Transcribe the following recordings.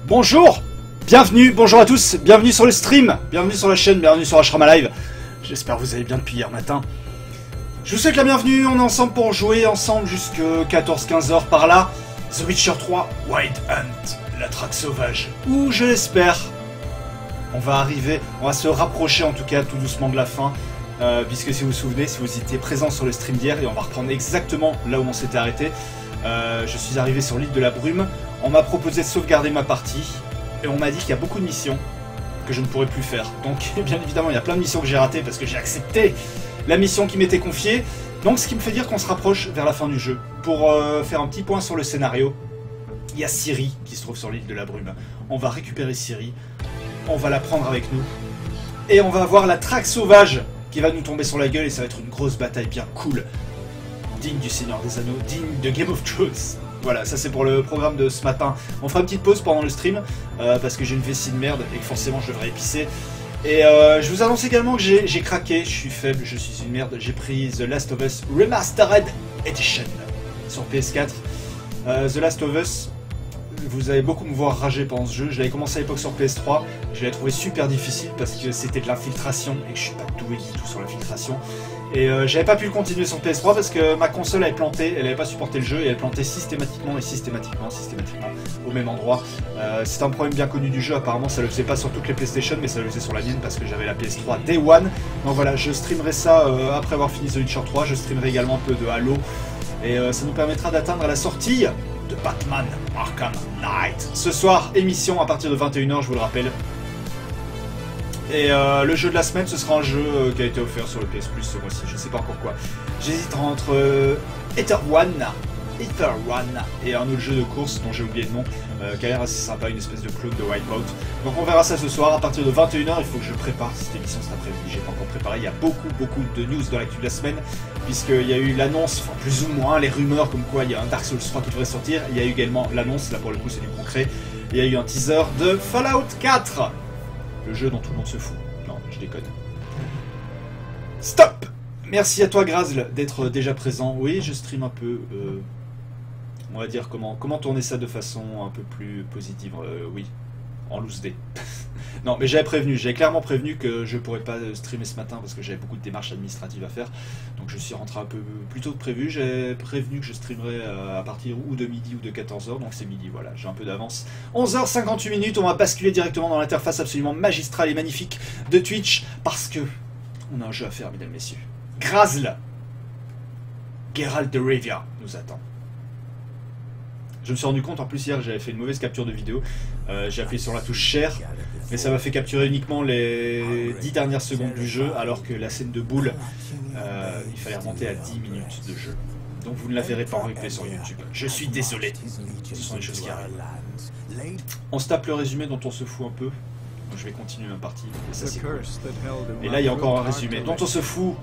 Bonjour, bienvenue, bonjour à tous, bienvenue sur le stream, bienvenue sur la chaîne, bienvenue sur Ashrama Live. J'espère que vous allez bien depuis hier matin. Je vous souhaite la bienvenue, on est ensemble pour jouer ensemble jusque 14-15 heures par là. The Witcher 3, Wild Hunt, la traque sauvage, où je l'espère, on va arriver, on va se rapprocher en tout cas tout doucement de la fin. Puisque si vous vous souvenez, si vous étiez présent sur le stream d'hier, et on va reprendre exactement là où on s'était arrêté, je suis arrivé sur l'île de la Brume, on m'a proposé de sauvegarder ma partie, et on m'a dit qu'il y a beaucoup de missions que je ne pourrais plus faire. Donc bien évidemment il y a plein de missions que j'ai ratées parce que j'ai accepté la mission qui m'était confiée, donc ce qui me fait dire qu'on se rapproche vers la fin du jeu. Pour faire un petit point sur le scénario, il y a Ciri qui se trouve sur l'île de la Brume. On va récupérer Ciri, on va la prendre avec nous, et on va avoir la traque sauvage qui va nous tomber sur la gueule, et ça va être une grosse bataille bien cool, digne du Seigneur des Anneaux, digne de Game of Thrones. Voilà, ça c'est pour le programme de ce matin. On fera une petite pause pendant le stream, parce que j'ai une vessie de merde et que forcément je devrais épicer. Et je vous annonce également que j'ai craqué, je suis faible, je suis une merde, j'ai pris The Last of Us Remastered Edition sur PS4. The Last of Us, vous allez beaucoup me voir rager pendant ce jeu. Je l'avais commencé à l'époque sur PS3, je l'avais trouvé super difficile parce que c'était de l'infiltration et que je suis pas doué du tout sur l'infiltration. Et j'avais pas pu le continuer sur PS3 parce que ma console avait planté, elle avait pas supporté le jeu et elle plantait systématiquement au même endroit. C'est un problème bien connu du jeu, apparemment ça le faisait pas sur toutes les PlayStation mais ça le faisait sur la mienne parce que j'avais la PS3 Day One. Donc voilà, je streamerai ça après avoir fini The Witcher 3, je streamerai également un peu de Halo et ça nous permettra d'atteindre la sortie de Batman Arkham Knight. Ce soir, émission à partir de 21 h, je vous le rappelle. Et le jeu de la semaine, ce sera un jeu qui a été offert sur le PS Plus ce mois-ci, je sais pas encore quoi. J'hésite entre Ether One et un autre jeu de course dont j'ai oublié le nom, qui a l'air assez sympa, une espèce de clone de Wipeout. Donc on verra ça ce soir à partir de 21 h, il faut que je prépare cette émission cet après-midi, j'ai pas encore préparé, il y a beaucoup de news dans l'actu de la semaine, puisqu'il y a eu l'annonce, enfin plus ou moins, les rumeurs comme quoi il y a un Dark Souls 3 qui devrait sortir, il y a eu également l'annonce, là pour le coup c'est du concret, il y a eu un teaser de Fallout 4, le jeu dont tout le monde se fout. Non, je déconne. Stop! Merci à toi Grazl d'être déjà présent. Oui, je stream un peu. On va dire comment tourner ça de façon un peu plus positive. Oui, en loose day. Non, mais j'avais clairement prévenu que je pourrais pas streamer ce matin parce que j'avais beaucoup de démarches administratives à faire. Donc je suis rentré un peu plus tôt que prévu. J'ai prévenu que je streamerais à partir ou de midi ou de 14 h. Donc c'est midi, voilà, j'ai un peu d'avance. 11 h 58 minutes, on va basculer directement dans l'interface absolument magistrale et magnifique de Twitch parce que on a un jeu à faire, mesdames et messieurs. Grazl, Geralt de Rivia nous attend. Je me suis rendu compte en plus hier, j'avais fait une mauvaise capture de vidéo. J'ai appuyé sur la touche share, mais ça m'a fait capturer uniquement les 10 dernières secondes du jeu, alors que la scène de boule, il fallait remonter à 10 minutes de jeu. Donc vous ne la verrez pas en replay sur YouTube. Je suis désolé. Ce sont des choses qui arrivent. On se tape le résumé dont on se fout un peu. Donc je vais continuer ma partie. Et ça c'est cool. Et là il y a encore un résumé dont on se fout,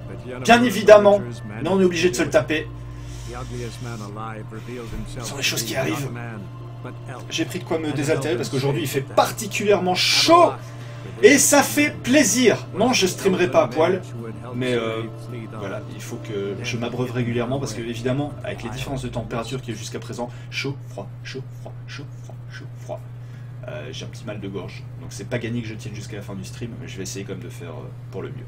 bien évidemment, mais on est obligé de se le taper. Ce sont des choses qui arrivent. J'ai pris de quoi me désaltérer parce qu'aujourd'hui il fait particulièrement chaud et ça fait plaisir. Non, je streamerai pas à poil, mais voilà, il faut que je m'abreuve régulièrement parce que évidemment avec les différences de température qu'il y a jusqu'à présent, chaud, froid, chaud, froid, chaud, froid, chaud, froid, j'ai un petit mal de gorge. Donc c'est pas gagné que je tienne jusqu'à la fin du stream, mais je vais essayer quand même de faire pour le mieux.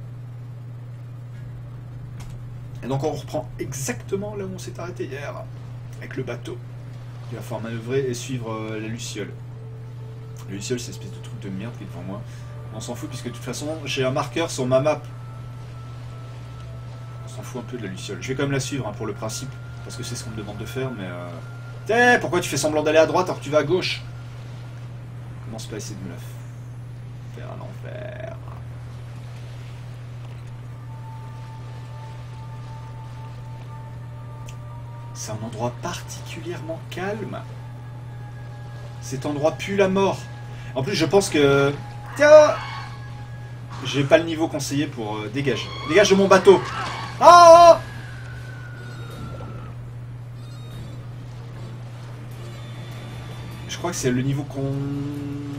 Et donc on reprend exactement là où on s'est arrêté hier, avec le bateau. Il va falloir manœuvrer et suivre la Luciole. La Luciole, c'est une espèce de truc de merde qui est devant moi. On s'en fout puisque de toute façon j'ai un marqueur sur ma map. On s'en fout un peu de la Luciole. Je vais quand même la suivre hein, pour le principe, parce que c'est ce qu'on me demande de faire, mais... pourquoi tu fais semblant d'aller à droite alors que tu vas à gauche? Commence pas à essayer de me la faire à l'envers. C'est un endroit particulièrement calme. Cet endroit pue la mort. En plus, je pense que... Tiens, j'ai pas le niveau conseillé pour... dégage. Dégage de mon bateau. Ah! Je crois que c'est le niveau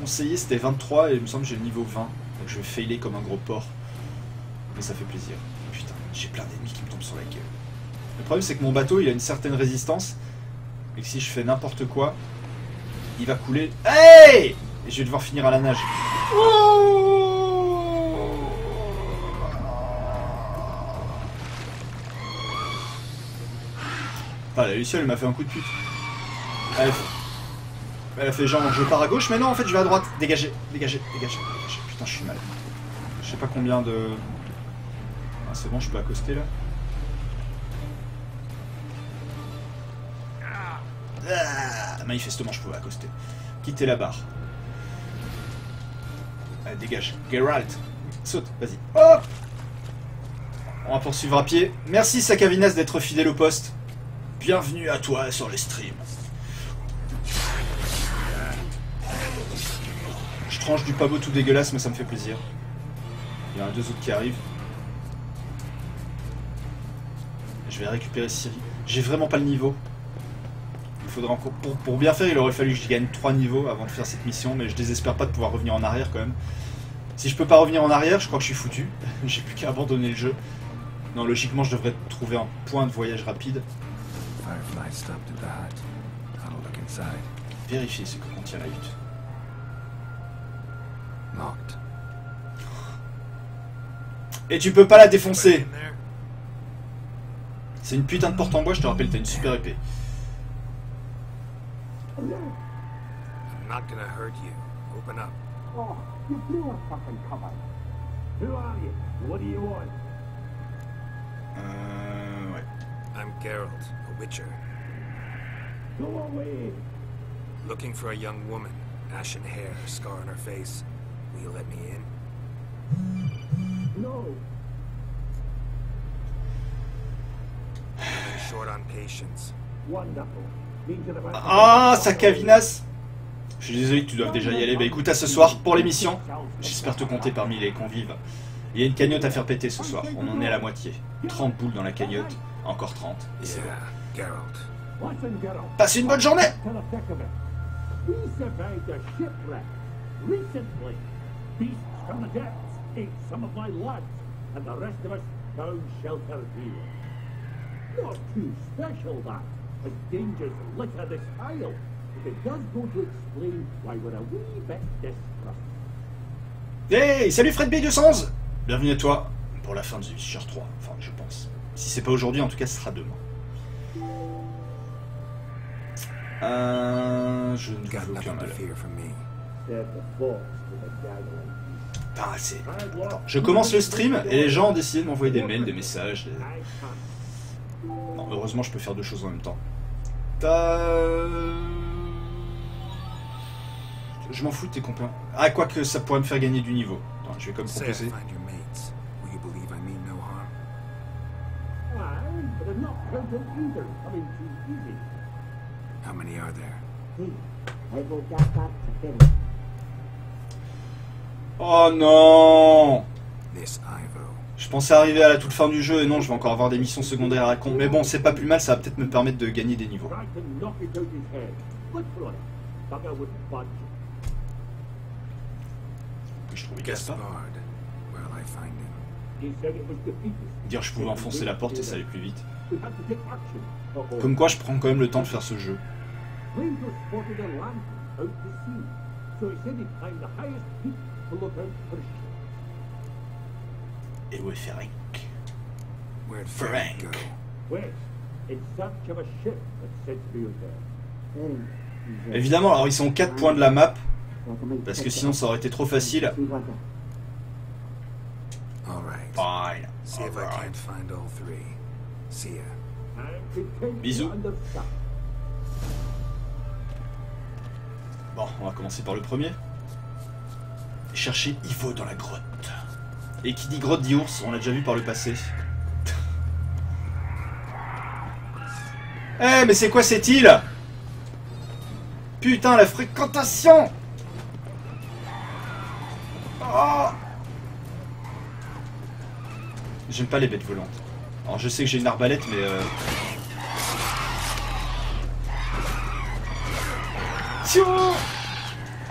conseillé, c'était 23 et il me semble que j'ai le niveau 20. Donc je vais failer comme un gros porc. Mais ça fait plaisir. Putain, j'ai plein d'ennemis qui me tombent sur la gueule. Le problème c'est que mon bateau il a une certaine résistance et que si je fais n'importe quoi, il va couler. Hey! Et je vais devoir finir à la nage. Oh ah, la Luciole, elle m'a fait un coup de pute. Elle a fait genre je pars à gauche, mais non en fait je vais à droite. Dégagez, dégagez, dégagez, dégagez. Putain, je suis mal. Je sais pas combien de... Ah, c'est bon, je peux accoster là. Ah, manifestement, je pouvais accoster. Quitter la barre. Allez, dégage. Geralt. Saute, vas-y. Oh, on va poursuivre à pied. Merci Sakavinas d'être fidèle au poste. Bienvenue à toi sur les streams. Je tranche du pavot tout dégueulasse, mais ça me fait plaisir. Il y en a deux autres qui arrivent. Je vais récupérer Ciri. J'ai vraiment pas le niveau. Il faudrait encore... Pour bien faire, il aurait fallu que je gagne 3 niveaux avant de faire cette mission, mais je désespère pas de pouvoir revenir en arrière quand même. Si je peux pas revenir en arrière, je crois que je suis foutu. J'ai plus qu'à abandonner le jeu. Non, logiquement, je devrais trouver un point de voyage rapide. Vérifier ce que contient la hutte. Et tu peux pas la défoncer. C'est une putain de porte en bois, je te rappelle, t'as une super épée. I'm not gonna hurt you. Open up. Oh, you blew a fucking cover. Who are you? What do you want? Ouais. I'm Geralt, a witcher. Go away. Looking for a young woman. Ashen hair, scar on her face. Will you let me in? No. I'm short on patience. Wonderful. Ah, Sakavinas. Je suis désolé que tu doives déjà y aller. Bah écoute, à ce soir pour l'émission. J'espère te compter parmi les convives. Il y a une cagnotte à faire péter ce soir. On en est à la moitié. 30 boules dans la cagnotte. Encore 30. Et c'est bon. Geralt. Passez une bonne journée. We survived a shipwreck recently. Beasts from the depths ate some of my lads, and the rest of us found shelter here. Not too special that, as dangers litter this isle, but it does go to explain why we're a wee bit distrustful. Hey, salut Fred B211. Bienvenue à toi pour la fin de The Witcher 3. Enfin, je pense. Si c'est pas aujourd'hui, en tout cas, ce sera demain. Je ne veux aucun mal. Putain, c'est... Attends, je commence le stream et les gens ont décidé de m'envoyer des mails, des messages. Non, heureusement, je peux faire deux choses en même temps. Je m'en fous de tes copains. Ah, quoique ça pourrait me faire gagner du niveau. Attends, je vais comme proposer. How many are there? Oh non! This Ivo. Je pensais arriver à la toute fin du jeu et non, je vais encore avoir des missions secondaires à la con. Mais bon, c'est pas plus mal, ça va peut-être me permettre de gagner des niveaux. Je trouvais Gaspard. Dire je pouvais enfoncer la porte et ça allait plus vite. Comme quoi, je prends quand même le temps de faire ce jeu. Et où est Ferenc? Ferenc. Évidemment, alors ils sont aux 4 points de la map, parce que sinon ça aurait été trop facile. Fine. Bisous. Bon, on va commencer par le premier. Chercher Ivo dans la grotte. Et qui dit grotte dit ours, on l'a déjà vu par le passé. Eh, mais c'est quoi cette île? Putain, la fréquentation! Oh! J'aime pas les bêtes volantes. Alors je sais que j'ai une arbalète, mais Tiens!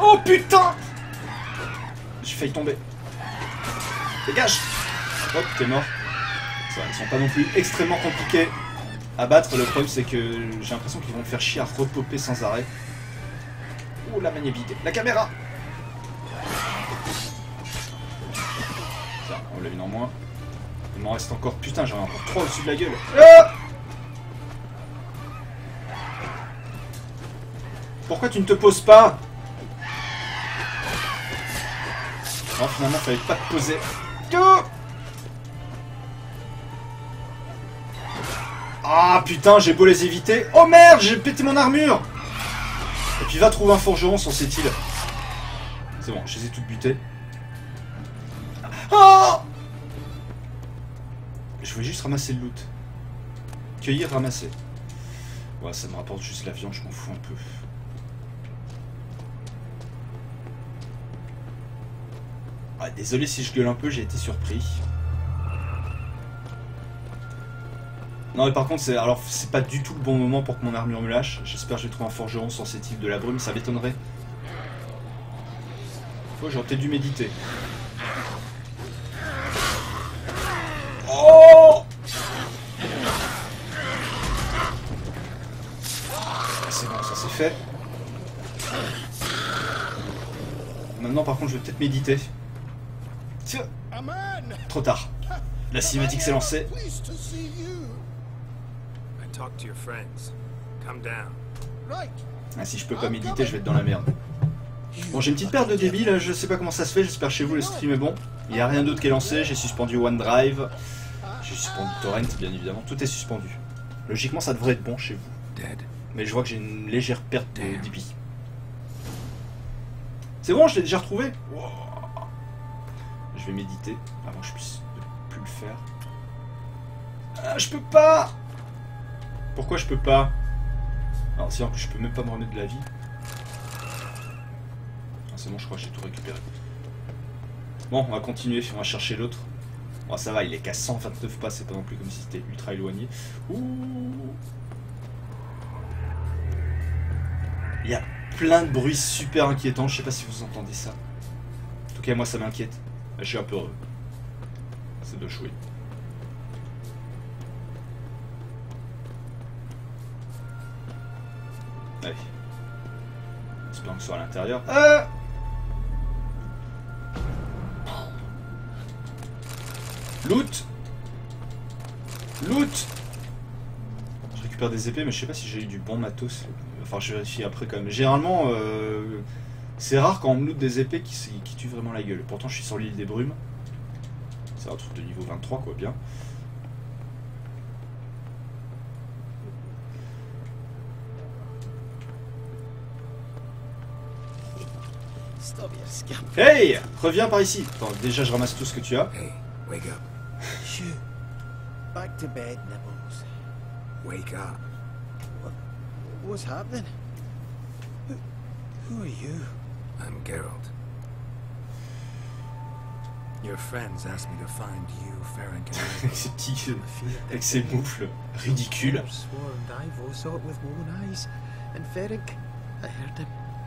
Oh putain! J'ai failli tomber. Dégage! Hop, t'es mort. Ça, ils sont pas non plus extrêmement compliqués à battre. Le problème, c'est que j'ai l'impression qu'ils vont me faire chier à repopper sans arrêt. Oh, la manette vide. La caméra! Tiens, on l'a une en moins. Il m'en reste encore. Putain, j'en ai encore 3 au-dessus de la gueule. Ah! Pourquoi tu ne te poses pas? Non, finalement, fallait pas te poser. Oh! Ah putain, j'ai beau les éviter. Oh merde, j'ai pété mon armure. Et puis va trouver un forgeron sur cette île. C'est bon, je les ai toutes butées. Oh! Je voulais juste ramasser le loot. Cueillir, ramasser. Ouais, ça me rapporte juste la viande, je m'en fous un peu. Ah, désolé si je gueule un peu, j'ai été surpris. Non mais par contre c'est pas du tout le bon moment pour que mon armure me lâche. J'espère que je vais trouver un forgeron sur cette île de la brume, ça m'étonnerait. J'aurais peut-être dû méditer. Oh! C'est bon, ça c'est fait. Maintenant par contre je vais peut-être méditer. Tiens. Trop tard. La cinématique s'est lancée. Ah, si je peux pas méditer, je vais être dans la merde. Bon, j'ai une petite perte de débit là, je sais pas comment ça se fait, j'espère chez vous le stream est bon. Il n'y a rien d'autre qui est lancé, j'ai suspendu OneDrive, j'ai suspendu Torrent bien évidemment, tout est suspendu. Logiquement ça devrait être bon chez vous. Mais je vois que j'ai une légère perte de débit. C'est bon, je l'ai déjà retrouvé. Wow. Je vais méditer avant que je puisse ne plus le faire. Ah, je peux pas. Pourquoi je peux pas? Alors si en plus je peux même pas me remettre de la vie. Ah, c'est bon, je crois que j'ai tout récupéré. Bon, on va continuer, on va chercher l'autre. Bon, ça va, il est qu'à 129 pas, c'est pas non plus comme si c'était ultra éloigné. Ouh. Il y a plein de bruits super inquiétants, je sais pas si vous entendez ça. En tout cas, moi ça m'inquiète. Je suis un peu heureux. C'est de jouer. Allez. J'espère que ce soit à l'intérieur. Ah! Loot! Loot! Je récupère des épées, mais je sais pas si j'ai eu du bon matos. Enfin, je vérifie après quand même. Généralement, c'est rare quand on me loot des épées qui tuent vraiment la gueule. Pourtant, je suis sur l'île des brumes. C'est un truc de niveau 23, quoi, bien. Hey! Reviens par ici. Attends, déjà, je ramasse tout ce que tu as. Hey, wake up. Shoo. Back to bed, Nibbles. Wake up. What's happening? Who are you? I'm Geralt. Your friends asked me to find you, Ferenc. Avec ses petits... avec ses moufles ridicules.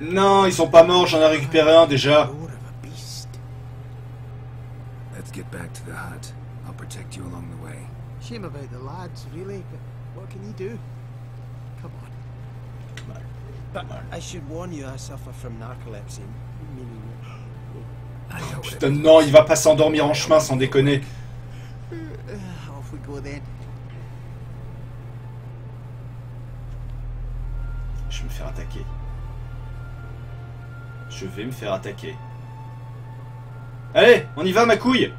Non, ils sont pas morts, j'en ai récupéré un déjà. Let's get back to the hut. I'll protect you along the way. Shame about the lads, really, but what can you do? Come on. But I should warn you, I suffer from narcolepsy. Meaning... Putain, non, il va pas s'endormir en chemin, sans déconner. Off we go then. Je vais me faire attaquer. Je vais me faire attaquer. Allez, on y va, ma couille.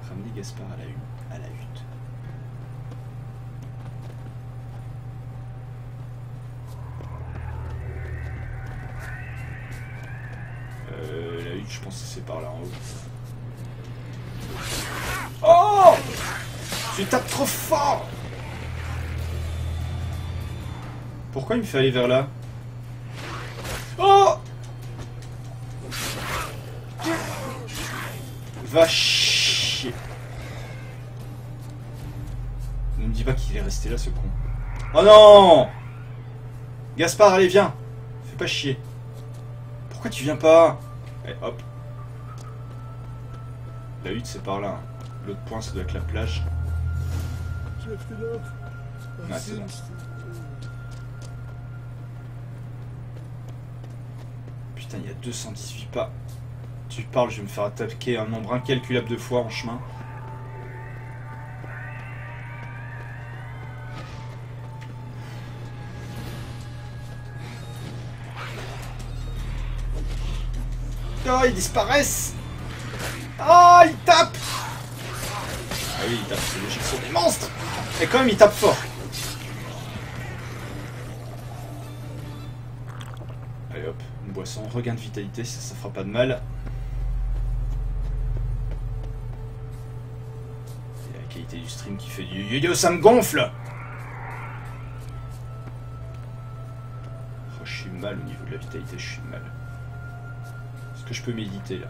Ramener Gaspard à la hutte. La hutte, je pense que c'est par là en haut. Oh! Tu tapes trop fort! Pourquoi il me fait aller vers là? Oh! Va chier! Ne me dis pas qu'il est resté là, ce con. Oh non! Gaspard, allez, viens! Fais pas chier. Pourquoi tu viens pas? Allez, hop. La hutte, c'est par là. Hein. L'autre point, ça doit être la plage. Ouais, c'est bon. Putain, il y a 218 pas. Tu parles, je vais me faire attaquer un nombre incalculable de fois en chemin. Oh, ils disparaissent! Ah, ils tapent! Ah oui, ils tapent, c'est logique, ce sont des monstres! Et quand même, ils tapent fort. Allez hop, une boisson, regain de vitalité, ça fera pas de mal. Et la qualité du stream qui fait du yo-yo, ça me gonfle! Oh, je suis mal au niveau de la vitalité, je suis mal. Est-ce que je peux méditer là?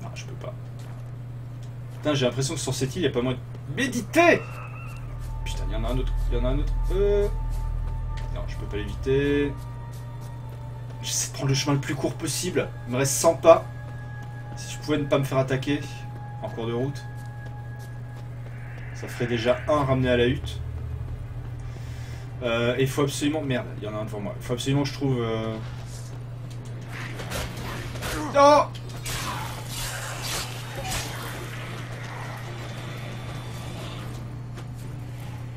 Non, je peux pas. Putain, j'ai l'impression que sur cette île, il n'y a pas moyen de méditer! Putain, il y en a un autre, il y en a un autre. Non, je peux pas l'éviter. J'essaie de prendre le chemin le plus court possible. Il me reste 100 pas. Si je pouvais ne pas me faire attaquer en cours de route, ça ferait déjà un ramené à la hutte. Et il faut absolument... Merde, il y en a un devant moi. Il faut absolument que je trouve... Oh!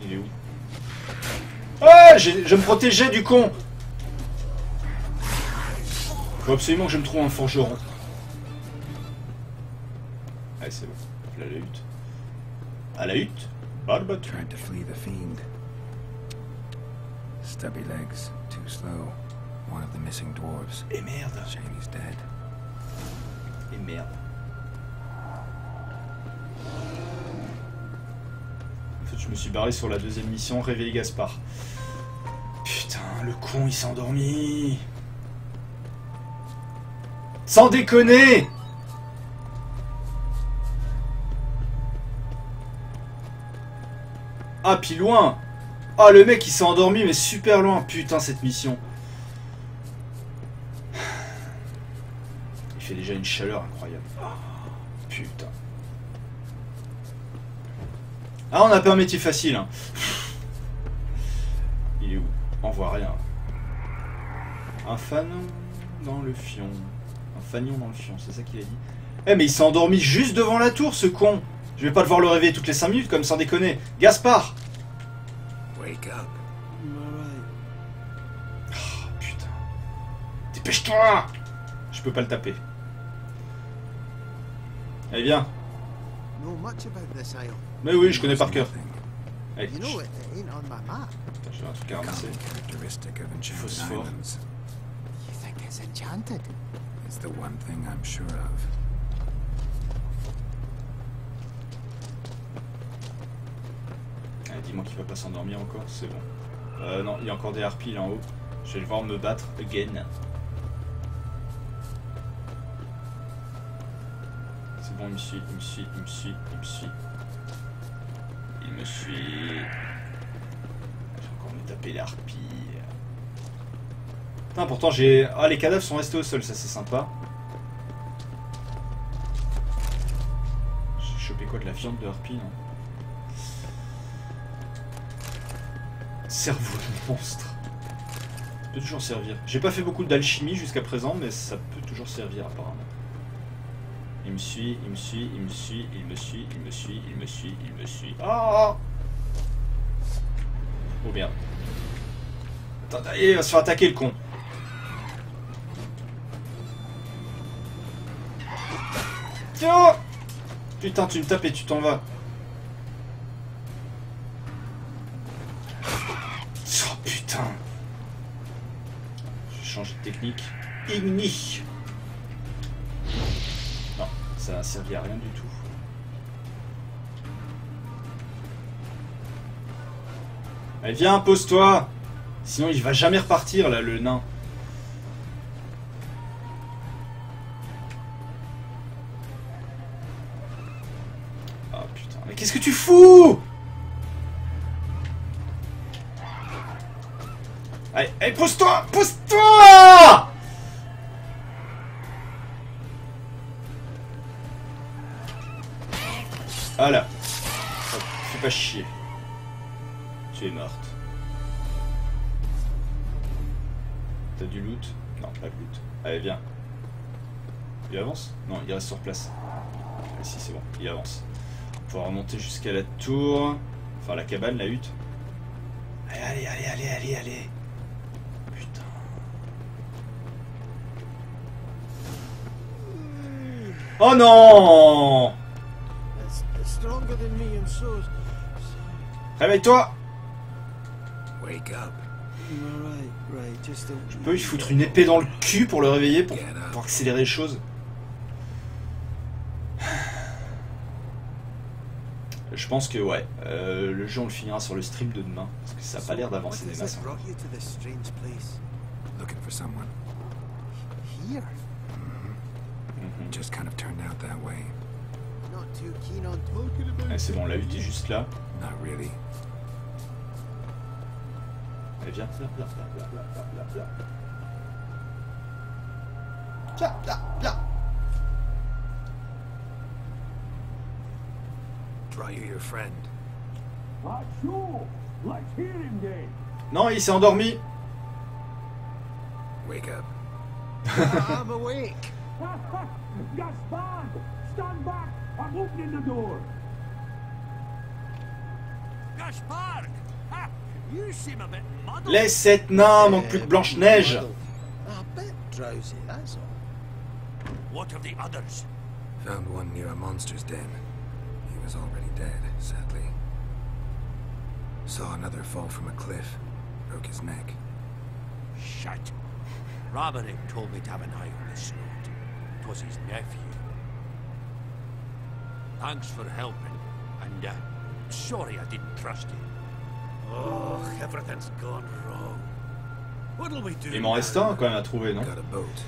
Il est où? Ah, je me protégeais du con. Faut absolument que je me trouve un forgeron. Allez, c'est bon. Là, la hutte. À la hutte? Barbat. Tried to flee the fiend. Stubby legs, too slow. One of the missing dwarves. Et merde. Shane he's dead. Et merde. En fait, je me suis barré sur la deuxième mission, réveiller Gaspard. Putain, le con, il s'est endormi. Sans déconner! Ah, puis loin! Ah, le mec, il s'est endormi, mais super loin. Putain, cette mission. Il fait déjà une chaleur incroyable. Putain. Ah, on n'a pas un métier facile, hein. Il est où? On voit rien. Un fanon dans le fion. Un fanion dans le fion, c'est ça qu'il a dit. Eh, mais il s'est endormi juste devant la tour, ce con. Je vais pas devoir le réveiller toutes les 5 minutes, comme sans déconner. Gaspard! Wake up. Oh, putain. Dépêche-toi! Je peux pas le taper. Allez, viens. Know much about this isle. Mais oui, je connais par cœur. Nothing. Allez, You know it ain't on my map. j'ai un truc à ramasser. Common characteristic of enchanted Phosphore. islands. You think it's enchanted? It's the one thing I'm sure of. Allez, dis-moi qu'il va pas s'endormir encore, c'est bon. Non, il y a encore des harpies là en haut. Je vais le voir me battre again. C'est bon, il me suit, il me suit, il me suit, il me suit. Il me suit. J'ai encore me taper les harpies. Putain, pourtant j'ai... Ah, les cadavres sont restés au sol, ça c'est sympa. J'ai chopé quoi, de la viande de harpie, non? Cerveau de monstre. Ça peut toujours servir. J'ai pas fait beaucoup d'alchimie jusqu'à présent, mais ça peut toujours servir apparemment. Il me suit, il me suit, il me suit, il me suit, il me suit, il me suit, il me suit. Ah! Oh merde. Attends, il va se faire attaquer le con. Tiens! Putain, tu me tapes et tu t'en vas. Oh putain. Je vais changer de technique. Igni. Non, ça n'a servi à rien du tout. Allez, viens, pose-toi. Sinon, il va jamais repartir, là, le nain. Ah, putain. Mais qu'est-ce que tu fous? Allez, allez, pose-toi! Pose-toi! Voilà. Hop, fais pas chier. Tu es morte. T'as du loot? Non, pas de loot. Allez, viens. Il avance? Non, il reste sur place. Ah, si, c'est bon, il avance. On va remonter jusqu'à la tour. Enfin, la cabane, la hutte. Allez, allez, allez, allez, allez. Putain. Oh non! It's stronger than me, I'm so... Réveille-toi! Wake up. Right, just a... Je peux lui foutre une épée dans le cul pour le réveiller, pour accélérer les choses. Je pense que ouais, le jeu on le finira sur le stream de demain, parce que ça n'a pas l'air d'avancer des masses. brought you to this strange place? Looking for someone. Here? Just kind of turned out that way. Not too keen on talking about Ouais, c'est bon, la hutte est juste là. Not really. Allez, viens, viens, viens, viens, viens, viens, viens, viens. Viens, viens, viens. Draw you your friend. Ah, sure. Let's hear him then. Non, il s'est endormi. Wake up. I'm awake. Gaspard, stand back. I'm opening the door. Gaspard! Ha! You seem a bit muddled. Laisse cette nain, manque plus que Blanche-Neige. A bit drowsy, that's all. What of the others? Found one near a monster's den. He was already dead, sadly. Saw another fall from a cliff. Broke his neck. Shit. Roderick told me to have an eye on this note. 'Twas his nephew. Thanks for helping, and sorry I didn't trust you. Oh, everything's gone wrong. What'll we do? Il m'en reste un quand même à trouver, non? Got a boat.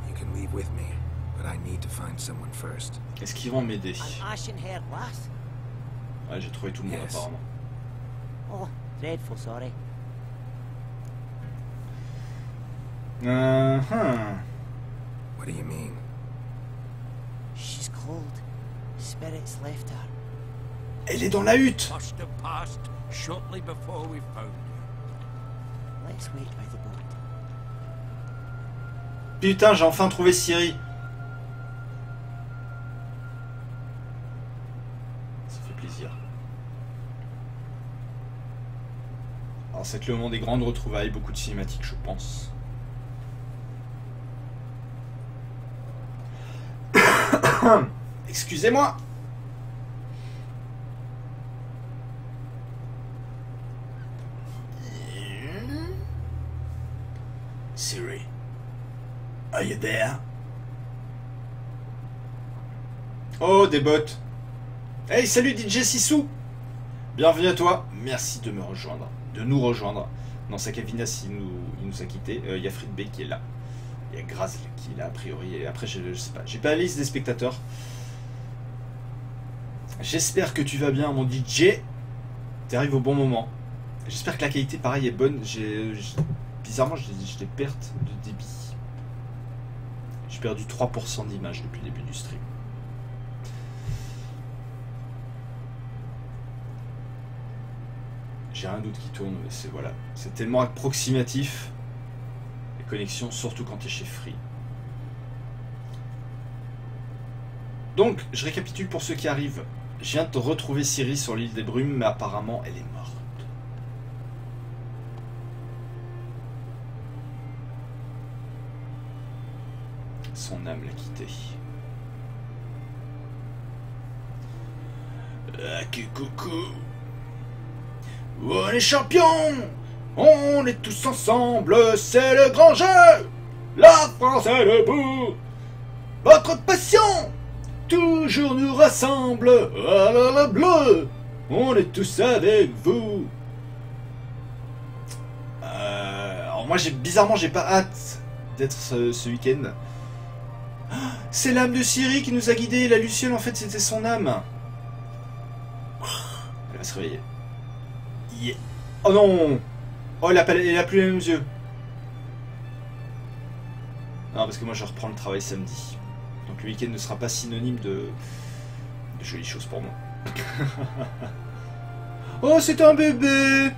You can leave with me, but I need to find someone first. Est-ce qu'ils vont m'aider? An ashen-haired lass? Ouais, j'ai trouvé tout le monde Yes. apparemment. Oh, dreadful sorry. What do you mean? She's cold. Spirits left her. Elle est dans la hutte! Must have passed shortly before we found you. Let's wait by the boat. Putain, j'ai enfin trouvé Ciri. Ça fait plaisir. Alors c'est le moment des grandes retrouvailles, beaucoup de cinématiques je pense. Excusez-moi. Ciri, are you there? Oh, des bots. Hey, salut DJ Sissou. Bienvenue à toi. Merci de me rejoindre, de nous rejoindre. Non, Sakavinas, il nous a quittés. Il y a Fritz B qui est là. Il y a Grazl qui est là a priori. Et après, je sais pas. J'ai pas la liste des spectateurs. J'espère que tu vas bien, mon DJ. T'arrives au bon moment. J'espère que la qualité, pareil, est bonne. Bizarrement, j'ai des pertes de débit. J'ai perdu 3% d'image depuis le début du stream. J'ai rien d'autre qui tourne, mais c'est voilà. C'est tellement approximatif. Les connexions, surtout quand tu es chez Free. Donc, je récapitule pour ceux qui arrivent. Je viens de retrouver Ciri sur l'île des Brumes, mais apparemment, elle est morte. Son âme l'a quitté. Ah, que coucou. On est champions. On est tous ensemble. C'est le grand jeu. La France est debout. Votre passion toujours nous rassemble. Ah là là bleu. On est tous avec vous. Alors moi bizarrement j'ai pas hâte d'être ce week-end. C'est l'âme de Ciri qui nous a guidés. La Luciole en fait c'était son âme. Elle va se réveiller. Yeah. Oh non. Oh elle a plus les mêmes yeux. Non parce que moi je reprends le travail samedi. Donc le week-end ne sera pas synonyme de jolies choses pour moi. Oh c'est un bébé.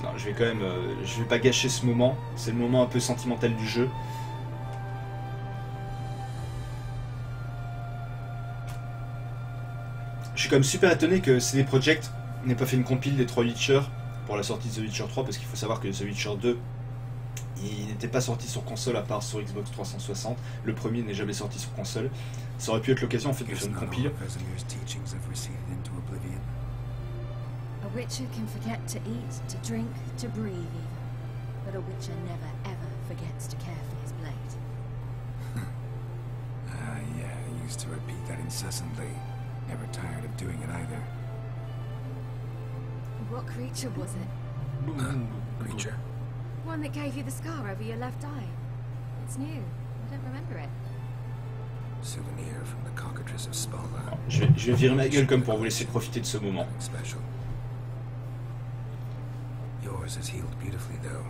Non Alors, je vais quand même, je vais pas gâcher ce moment. C'est le moment un peu sentimental du jeu. Je suis quand même super étonné que CD Projekt n'ait pas fait une compile des 3 Witcher pour la sortie de The Witcher 3, parce qu'il faut savoir que The Witcher 2, il n'était pas sorti sur console à part sur Xbox 360. Le premier n'est jamais sorti sur console. Ça aurait pu être l'occasion en fait de faire une compile. A Witcher can forget to eat, to drink, to breathe even. But a Witcher never ever forgets to care for his blade. Yeah, I used to repeat that incessantly. Never tired of doing it either. What creature was it? Creature? One that gave you the scar over your left eye. It's new. I don't remember it. Souvenir from the cockatrice of Spalva. Je vais virer ma gueule comme pour vous laisser profiter de ce moment. Special. Yours is healed beautifully, though.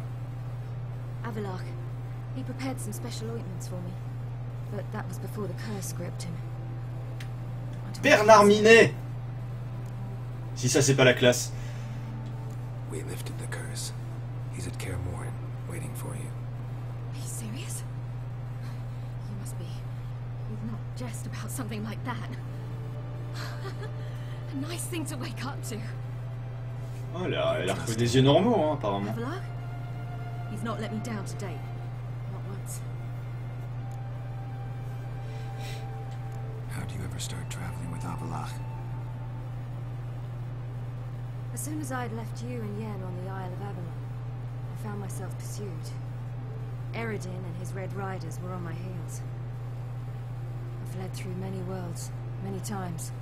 Avalok. He prepared some special ointments for me. But that was before the curse gripped him. Bernard Minet! Si ça c'est pas la classe. We lifted the curse. He's at Kaer Morhen, waiting for you. Are you serious? You must be. You've not jest about something like that. A nice thing to wake up to. Oh, elle a retrouvé des yeux normaux, hein, apparemment. Avalok? He's not let me down to date. Not once. How do you ever start traveling with Avalach? As soon as I had left you and Yen on the Isle of Avalon, I found myself pursued. Eredin and his Red Riders were on my heels. I fled through many worlds, many times.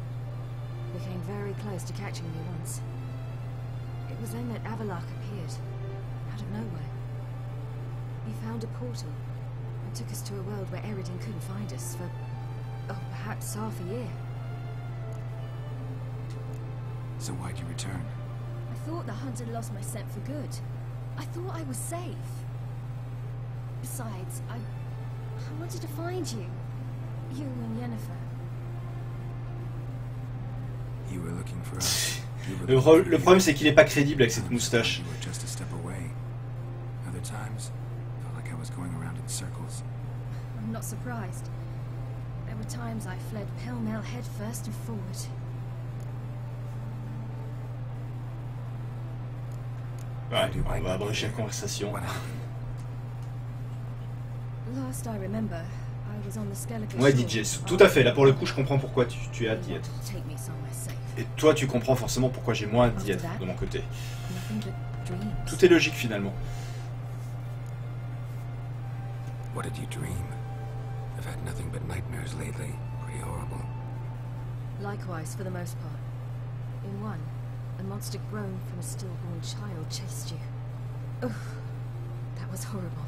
We came very close to catching me once. It was then that Avalok appeared, out of nowhere. He found a portal, and took us to a world where Eredin couldn't find us for, oh, perhaps half a year. So why'd you return? I thought the hunt had lost my scent for good. I thought I was safe. Besides, I wanted to find you. You and Yennefer. You were looking for us. Le problème c'est qu'il est pas crédible avec cette moustache. You were just a step away. Other times, felt like I was going around in circles. I'm not surprised. There were times I fled pell-mell head first and forward. Ouais, on va abréger la conversation. What happened? Last I remember, I was on the Skellige Ouais, shore. DJ, tout à fait. Là pour le coup, je comprends pourquoi tu es hâte d'y être. Take me somewhere safe. Et toi, tu comprends forcément pourquoi j'ai moins hâte d'y être de mon côté. Nothing but dreams. Tout est logique finalement. What did you dream? I've had nothing but nightmares lately. Pretty horrible. Likewise, for the most part. In one, a monster grown from a stillborn child chased you. Ugh, that was horrible.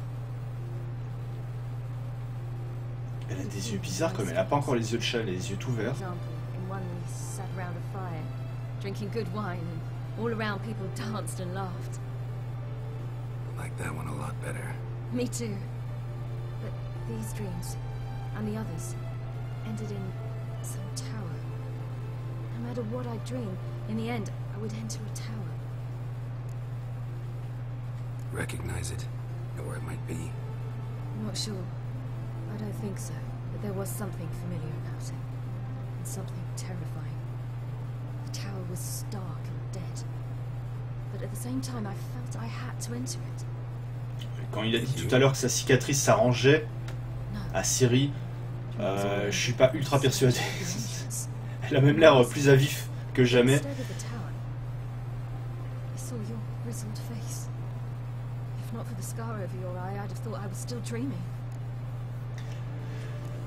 Elle a des yeux bizarres comme elle a pas encore les yeux de chat, elle a les yeux tout For verts. example, in one we sat around a fire, drinking good wine, and all around people danced and laughed. Like that one a lot better. Me too. But these dreams, and the others, ended in some tower. No matter what I dreamed, in the end, I would enter a tower. Recognize it? Know where it might be? I'm not sure. I don't think so. But there was something familiar about it. And something terrifying. The tower was stark and dead. But at the same time, I felt I had to enter it. Quand il a dit tout à l'heure que sa cicatrice s'arrangeait No. à Ciri, je suis pas ultra persuadé. Elle a même l'air plus à vif que jamais. Instead of the tower, I saw your grizzled face. If not for the scar over your eye, I'd have thought I was still dreaming.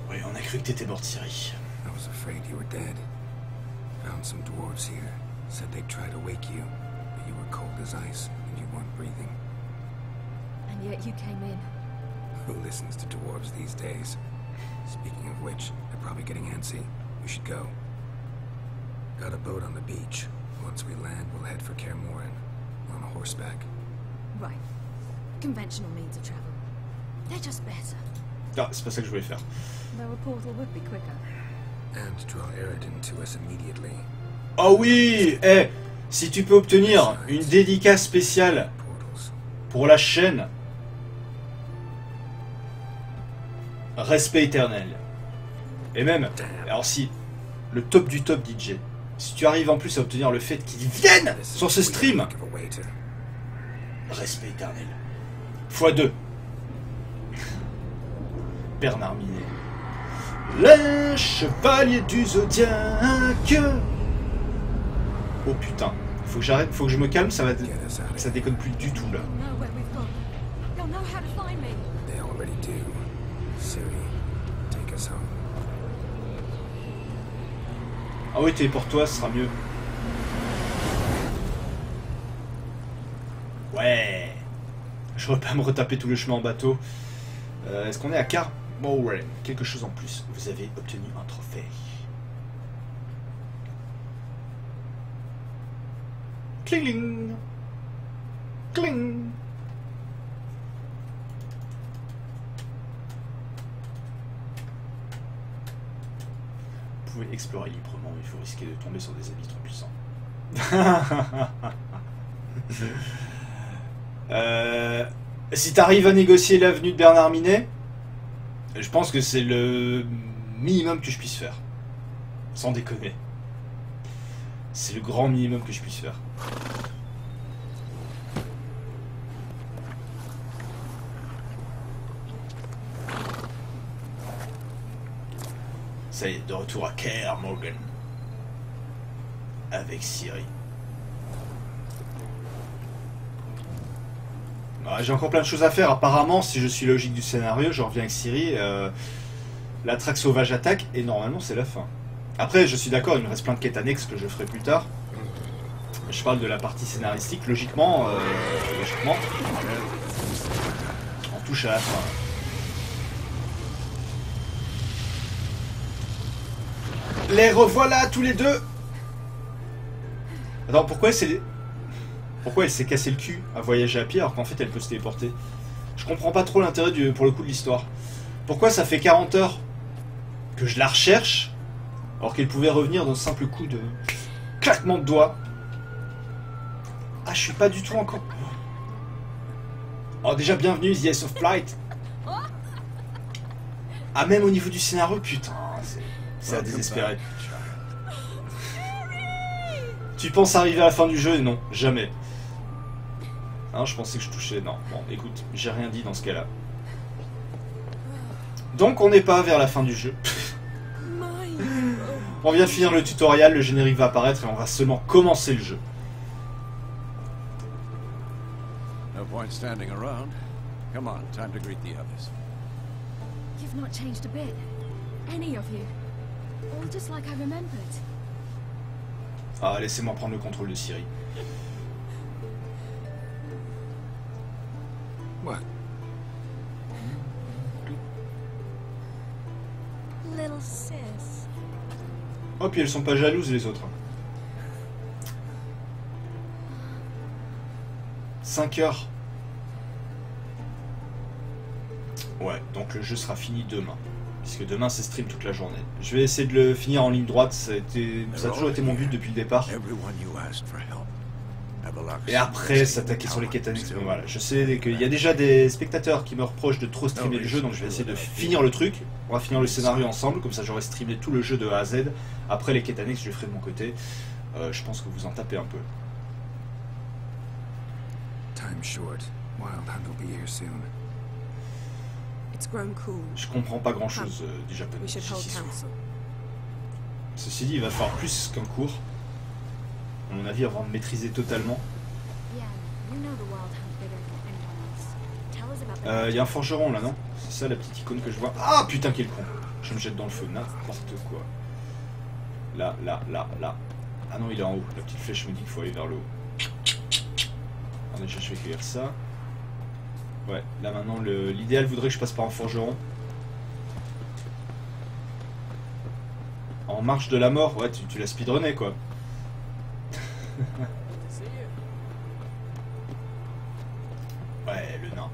Oui, on a cru que t'étais morte, Ciri. I was afraid you were dead. Found some dwarves here. Said they'd try to wake you, but you were cold as ice and you weren't breathing. And yet you came in. Who listens to dwarves these days? Speaking of which, they're probably getting antsy. We should go. Got a boat on the beach. Once we land, we'll head for Kaer Morhen. On horseback. Right. Conventional means of travel. They're just better. Ah, c'est pas ça que je voulais faire. Though a portal would be quicker. And draw Eredin to us immediately. Oh oui! Eh! Si tu peux obtenir une dédicace spéciale Pour la chaîne, respect éternel. Et même, alors si, le top du top DJ, si tu arrives en plus à obtenir le fait qu'ils viennent sur ce stream, respect éternel. x2. Bernard Minet. Les chevaliers du Zodiaque. Oh putain, faut que j'arrête, faut que je me calme, ça déconne plus du tout là. They already do. Siri, take us home. Ah oui, téléporte-toi, ce sera mieux. Ouais. Je ne vais pas me retaper tout le chemin en bateau. Est-ce qu'on est à Carmoran? Quelque chose en plus. Vous avez obtenu un trophée. Cling. Cling. Vous pouvez explorer librement, il faut risquer de tomber sur des habits trop puissants. Si t'arrives à négocier l'avenue de Bernard Minet, je pense que c'est le minimum que je puisse faire. Sans déconner. C'est le grand minimum que je puisse faire. Ça y est, de retour à Kaer Morhen. Avec Ciri. J'ai encore plein de choses à faire. Apparemment, si je suis logique du scénario, je reviens avec Ciri. La traque sauvage attaque et normalement c'est la fin. Après, je suis d'accord, il me reste plein de quêtes annexes que je ferai plus tard. Je parle de la partie scénaristique. Logiquement, on touche à la fin. Les revoilà tous les deux. Attends, pourquoi elle s'est cassé le cul à voyager à pied alors qu'en fait elle peut se téléporter? Je comprends pas trop l'intérêt pour le coup de l'histoire. Pourquoi ça fait 40 heures que je la recherche alors qu'elle pouvait revenir d'un simple coup de claquement de doigts? Ah, je suis pas du tout encore... Oh, déjà bienvenue, The Ace of Flight. Ah, même au niveau du scénario, putain, c'est à désespérer. Tu penses arriver à la fin du jeu? Non, jamais. Hein, je pensais que je touchais... Non, bon, écoute, j'ai rien dit dans ce cas-là. Donc on n'est pas vers la fin du jeu. On vient de finir le tutoriel, le générique va apparaître et on va seulement commencer le jeu. No point standing around. Come on, time to greet the others. You've not changed a bit. Any of you. All just like I remembered. Ah, laissez-moi prendre le contrôle de Ciri. What? Little sis. Oh, puis elles sont pas jalouses les autres. 5 heures. Ouais, donc le jeu sera fini demain. Puisque demain c'est stream toute la journée. Je vais essayer de le finir en ligne droite, ça a toujours été mon but depuis le départ. Et après s'attaquer sur les quêtes annexes. Mais voilà, je sais qu'il y a déjà des spectateurs qui me reprochent de trop streamer le jeu, donc je vais essayer de finir le truc. On va finir le scénario ensemble, comme ça j'aurai streamé tout le jeu de A à Z. Après les quêtes annexes, je les ferai de mon côté. Je pense que vous en tapez un peu. Time short. Wild Hunt will be here soon. It's grown cool. Je comprends pas grand chose du japonais. We should hold council. Ceci dit, il va falloir plus qu'un cours. À mon avis, avant de maîtriser totalement. Il y a un forgeron là, non? C'est ça la petite icône que je vois. Ah putain, quel con! Je me jette dans le feu, n'importe quoi. Là. Ah non, il est en haut. La petite flèche me dit qu'il faut aller vers le haut. Alors déjà, je vais cueillir ça. Ouais, là maintenant, l'idéal voudrait que je passe par un forgeron. En marche de la mort, ouais, tu l'as speedrunné quoi. Ouais, le nain.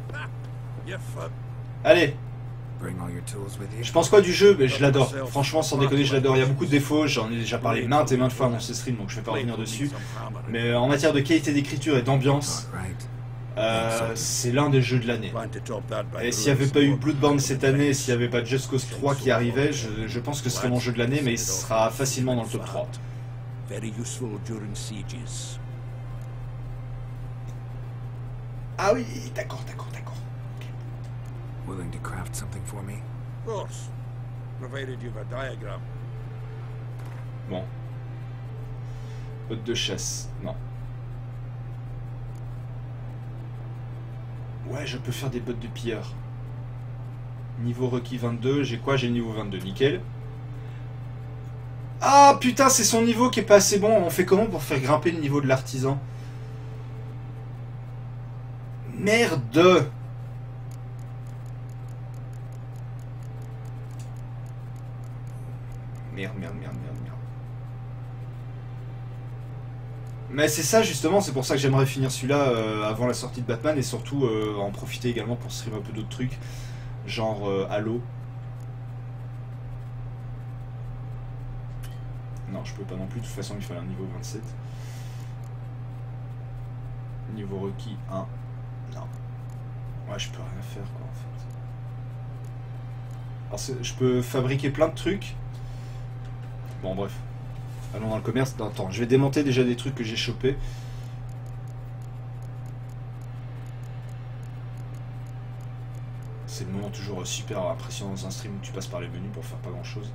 Allez. Je pense quoi du jeu? Mais je l'adore. Franchement, sans déconner, je l'adore. Il y a beaucoup de défauts. J'en ai déjà parlé maintes et maintes fois dans ce stream, donc je vais pas revenir dessus. Mais en matière de qualité d'écriture et d'ambiance, C'est l'un des jeux de l'année. Et s'il n'y avait pas eu Bloodborne cette année, s'il n'y avait pas Just Cause 3 qui arrivait, je pense que ce serait mon jeu de l'année, mais il sera facilement dans le top 3. Ah oui, d'accord. Willing to craft something for me? Of course, provided you've a diagram. Bon. Botte de chasse, non. Ouais, je peux faire des bottes de pilleur. Niveau requis 22, j'ai quoi? J'ai le niveau 22, nickel. Ah putain, c'est son niveau qui est pas assez bon. On fait comment pour faire grimper le niveau de l'artisan? Merde! Merde. Mais c'est ça justement, c'est pour ça que j'aimerais finir celui-là avant la sortie de Batman et surtout en profiter également pour streamer un peu d'autres trucs, genre Halo. Non, je peux pas non plus, de toute façon il fallait un niveau 27. Niveau requis 1. Non. Ouais, je peux rien faire quoi en fait. Alors je peux fabriquer plein de trucs. Bon bref. Allons dans le commerce. Attends, je vais démonter déjà des trucs que j'ai chopés. C'est le moment toujours super impressionnant dans un stream où tu passes par les menus pour faire pas grand chose.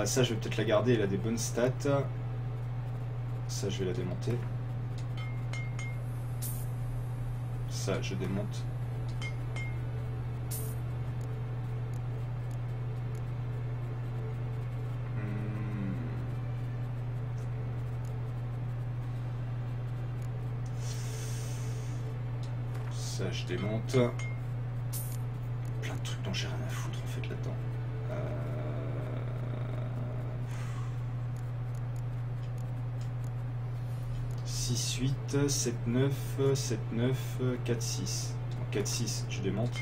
Ça je vais peut-être la garder, elle a des bonnes stats. Ça je vais la démonter. Ça je démonte. Ça je démonte. Plein de trucs dont j'ai rien à foutre en fait là-dedans. 6, 8, 7, 9, 7, 9, 4, 6. 4, 6, je démonte.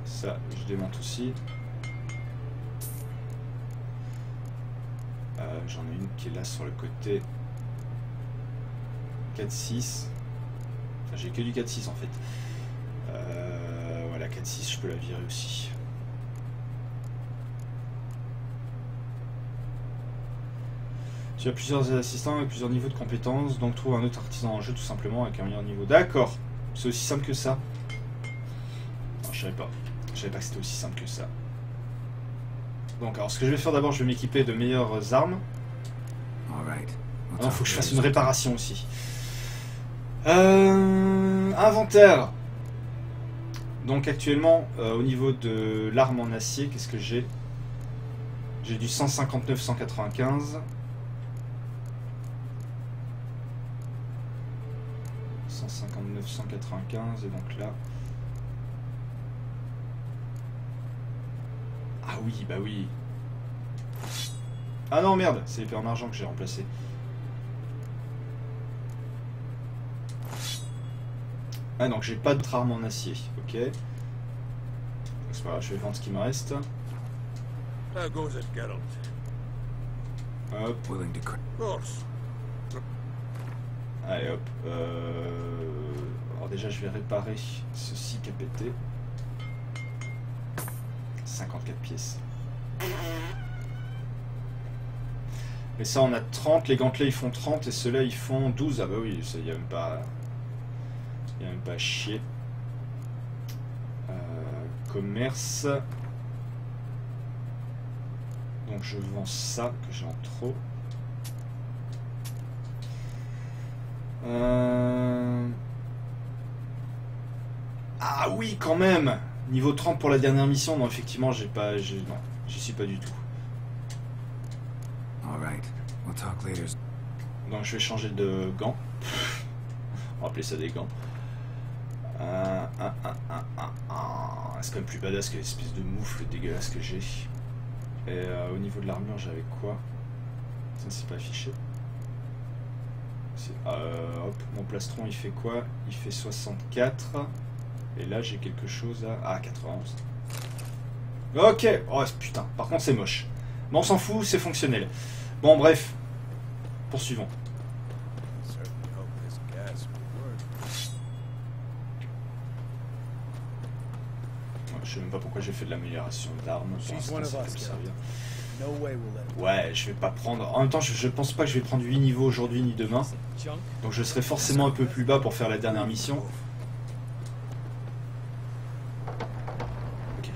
Ça, je démonte aussi. J'en ai une qui est là sur le côté. 4, 6. J'ai que du 4, 6 en fait. Voilà, 4, 6, je peux la virer aussi. Tu as plusieurs assistants avec plusieurs niveaux de compétences, donc trouve un autre artisan en jeu tout simplement avec un meilleur niveau. D'accord, c'est aussi simple que ça. Non, je savais pas. Je savais pas que c'était aussi simple que ça. Donc, alors ce que je vais faire d'abord, je vais m'équiper de meilleures armes. Il faut que je fasse une réparation aussi. Inventaire. Donc actuellement, au niveau de l'arme en acier, qu'est-ce que j'ai? J'ai du 159, 195. 159, 195, et donc là... Ah oui, bah oui. Ah non, merde, c'est l'épée en argent que j'ai remplacé. Ah donc j'ai pas d'autre arme en acier, ok. C'est pas grave, je vais vendre ce qui me reste. Hop. Allez hop. Alors déjà je vais réparer ceci qui a pété. 54 pièces. Mais ça on a 30, les gantelets ils font 30 et ceux-là ils font 12. Ah bah oui, ça y a même pas... Il n'y a même pas à chier. Commerce. Donc je vends ça que j'ai en trop. Ah oui quand même. Niveau 30 pour la dernière mission. Non effectivement j'ai pas... Non, j'y suis pas du tout. Donc je vais changer de gants. On va appeler ça des gants. C'est quand même plus badass que l'espèce de moufle dégueulasse que j'ai. Et au niveau de l'armure, j'avais quoi? Ça, c'est pas affiché. Hop, mon plastron, il fait quoi? Il fait 64. Et là, j'ai quelque chose à... Ah, 91. Ok. Oh, putain. Par contre, c'est moche. Bon, on s'en fout, c'est fonctionnel. Bon, bref. Poursuivons. Je sais même pas pourquoi j'ai fait de l'amélioration d'armes. Pour l'instant, ça va me servir. Ouais, je vais pas prendre... En même temps, je pense pas que je vais prendre 8 niveaux aujourd'hui ni demain. Donc je serai forcément un peu plus bas pour faire la dernière mission. Ok.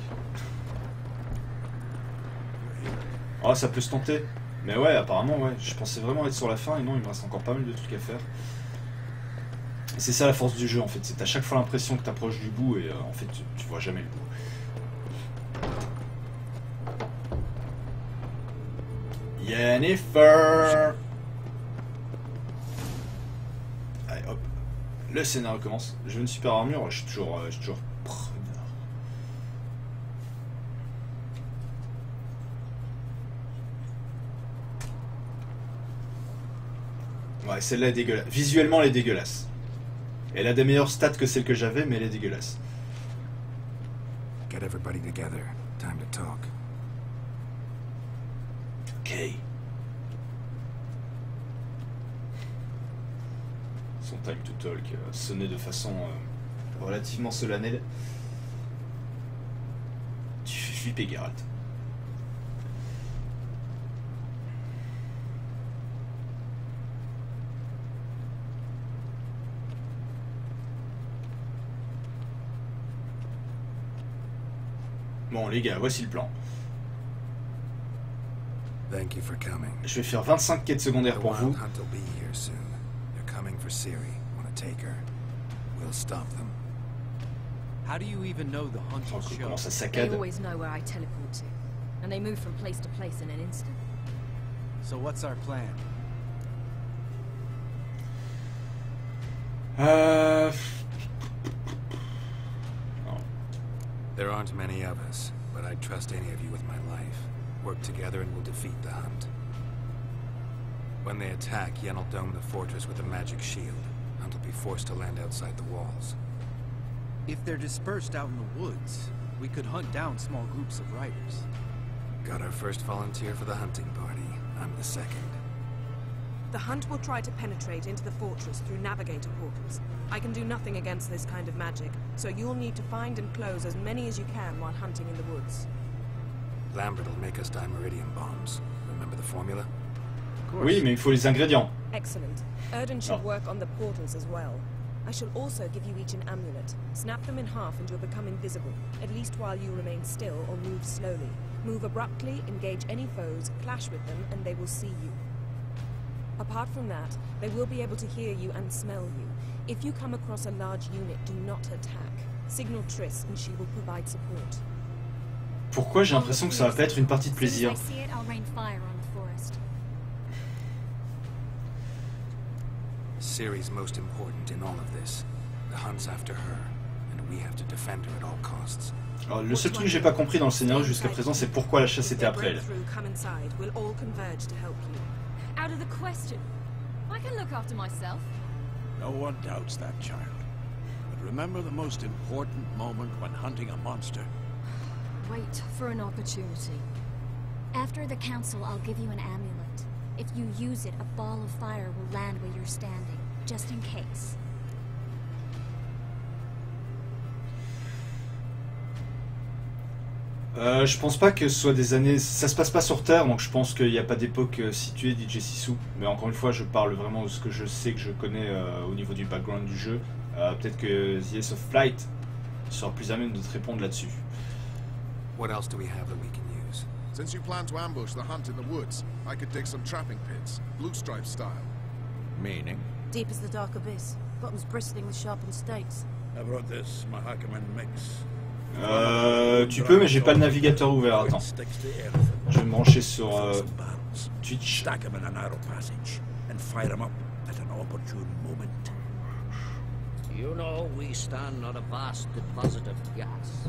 Oh, ça peut se tenter. Mais ouais, apparemment, ouais. Je pensais vraiment être sur la fin et non, il me reste encore pas mal de trucs à faire. C'est ça la force du jeu en fait, c'est à chaque fois l'impression que tu approches du bout et en fait tu vois jamais le bout. Yennefer. Allez hop, le scénario commence. Je veux une super armure, je suis toujours preneur. Ouais, celle-là est dégueulasse. Visuellement elle est dégueulasse. Elle a des meilleures stats que celle que j'avais, mais elle est dégueulasse. Get everybody together. Time to talk. Ok. Son time to talk sonnait de façon relativement solennelle. Tu fais flipper Geralt. Bon les gars, voici le plan. Thank you for coming. Je vais faire 25 quêtes secondaires pour vous. Hunt will be here soon. They're coming for Ciri. Want to take her? We'll stop them. How do you even know the hunt will show? Comment ça They saccade? always know where I teleport to, and they move from place to place in an instant. So what's our plan? There aren't many of us, but I'd trust any of you with my life. Work together and we'll defeat the Hunt. When they attack, Yen will dome the fortress with a magic shield. Hunt will be forced to land outside the walls. If they're dispersed out in the woods, we could hunt down small groups of riders. Got our first volunteer for the hunting party. I'm the second. The Hunt will try to penetrate into the fortress through navigator portals. I can do nothing against this kind of magic, so you'll need to find and close as many as you can while hunting in the woods. Lambert will make us dimeridium bombs. Remember the formula? Oui, mais il faut les ingrédients. Excellent. Erden should work on the portals as well. I shall also give you each an amulet. Snap them in half and you'll become invisible, at least while you remain still or move slowly. Move abruptly, engage any foes, clash with them, and they will see you. Apart from that, they will be able to hear you and smell you. If you come across a large unit, do not attack. Signal Triss and she will provide support. Pourquoi j'ai l'impression que ça va pas être une partie de plaisir? Ciri's most important in all of this. The Hunt's after her, and we have to defend her at all costs. Alors, le seul truc que j'ai pas compris dans le scénario jusqu'à présent, c'est pourquoi la chasse était après elle. Out of the question. I can look after myself. No one doubts that, child. But remember the most important moment when hunting a monster. Wait for an opportunity. After the council, I'll give you an amulet. If you use it, a ball of fire will land where you're standing, just in case. Je pense pas que ce soit des années... Ça se passe pas sur Terre, donc je pense qu'il n'y a pas d'époque située, DJ Sissou. Mais encore une fois, je parle vraiment de ce que je sais, que je connais au niveau du background du jeu. Peut-être que The Ace of Flight sera plus à même de te répondre là-dessus. What else do we have that we can use? Since you plan to ambush the Hunt in the woods, I could dig some trapping pits, blue stripe style. Meaning? Deep as the dark abyss, bottoms bristling with sharpened stakes. I brought this Mahakaman mix. Tu peux, mais j'ai pas le navigateur ouvert. Attends. Je vais me brancher sur Twitch. Stack them in a narrow passage and fire them up at an opportune moment. You know, we stand on a vast deposit of gas.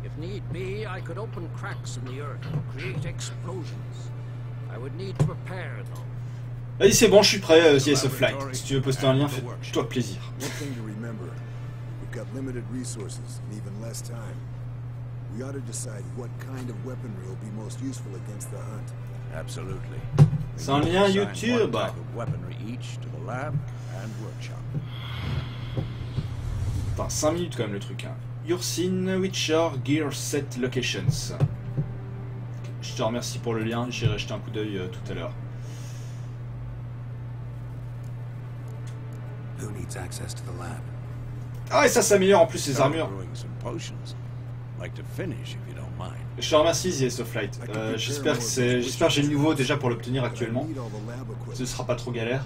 If need be, I could open cracks in the earth and create explosions. I would need to prepare, though. Vas-y, c'est bon, je suis prêt, The Ace of Flight. Si tu veux poster un lien, fais-toi plaisir. One thing to remember, we've got limited resources and even less time. We ought to decide what kind of weaponry will be most useful against the Hunt. Absolutely. C'est un lien YouTube. Weaponry each to the lab and workshop. Putain, 5 minutes quand même le truc, hein. You've seen Witcher Gear Set Locations. Je te remercie pour le lien, j'irai jeter un coup d'œil tout à l'heure. Who needs access to the lab? Ah, et ça s'améliore en plus ces armures. Je te remercie, The Ace of Light. J'espère que j'ai le nouveau déjà pour l'obtenir actuellement. Ce sera pas trop galère.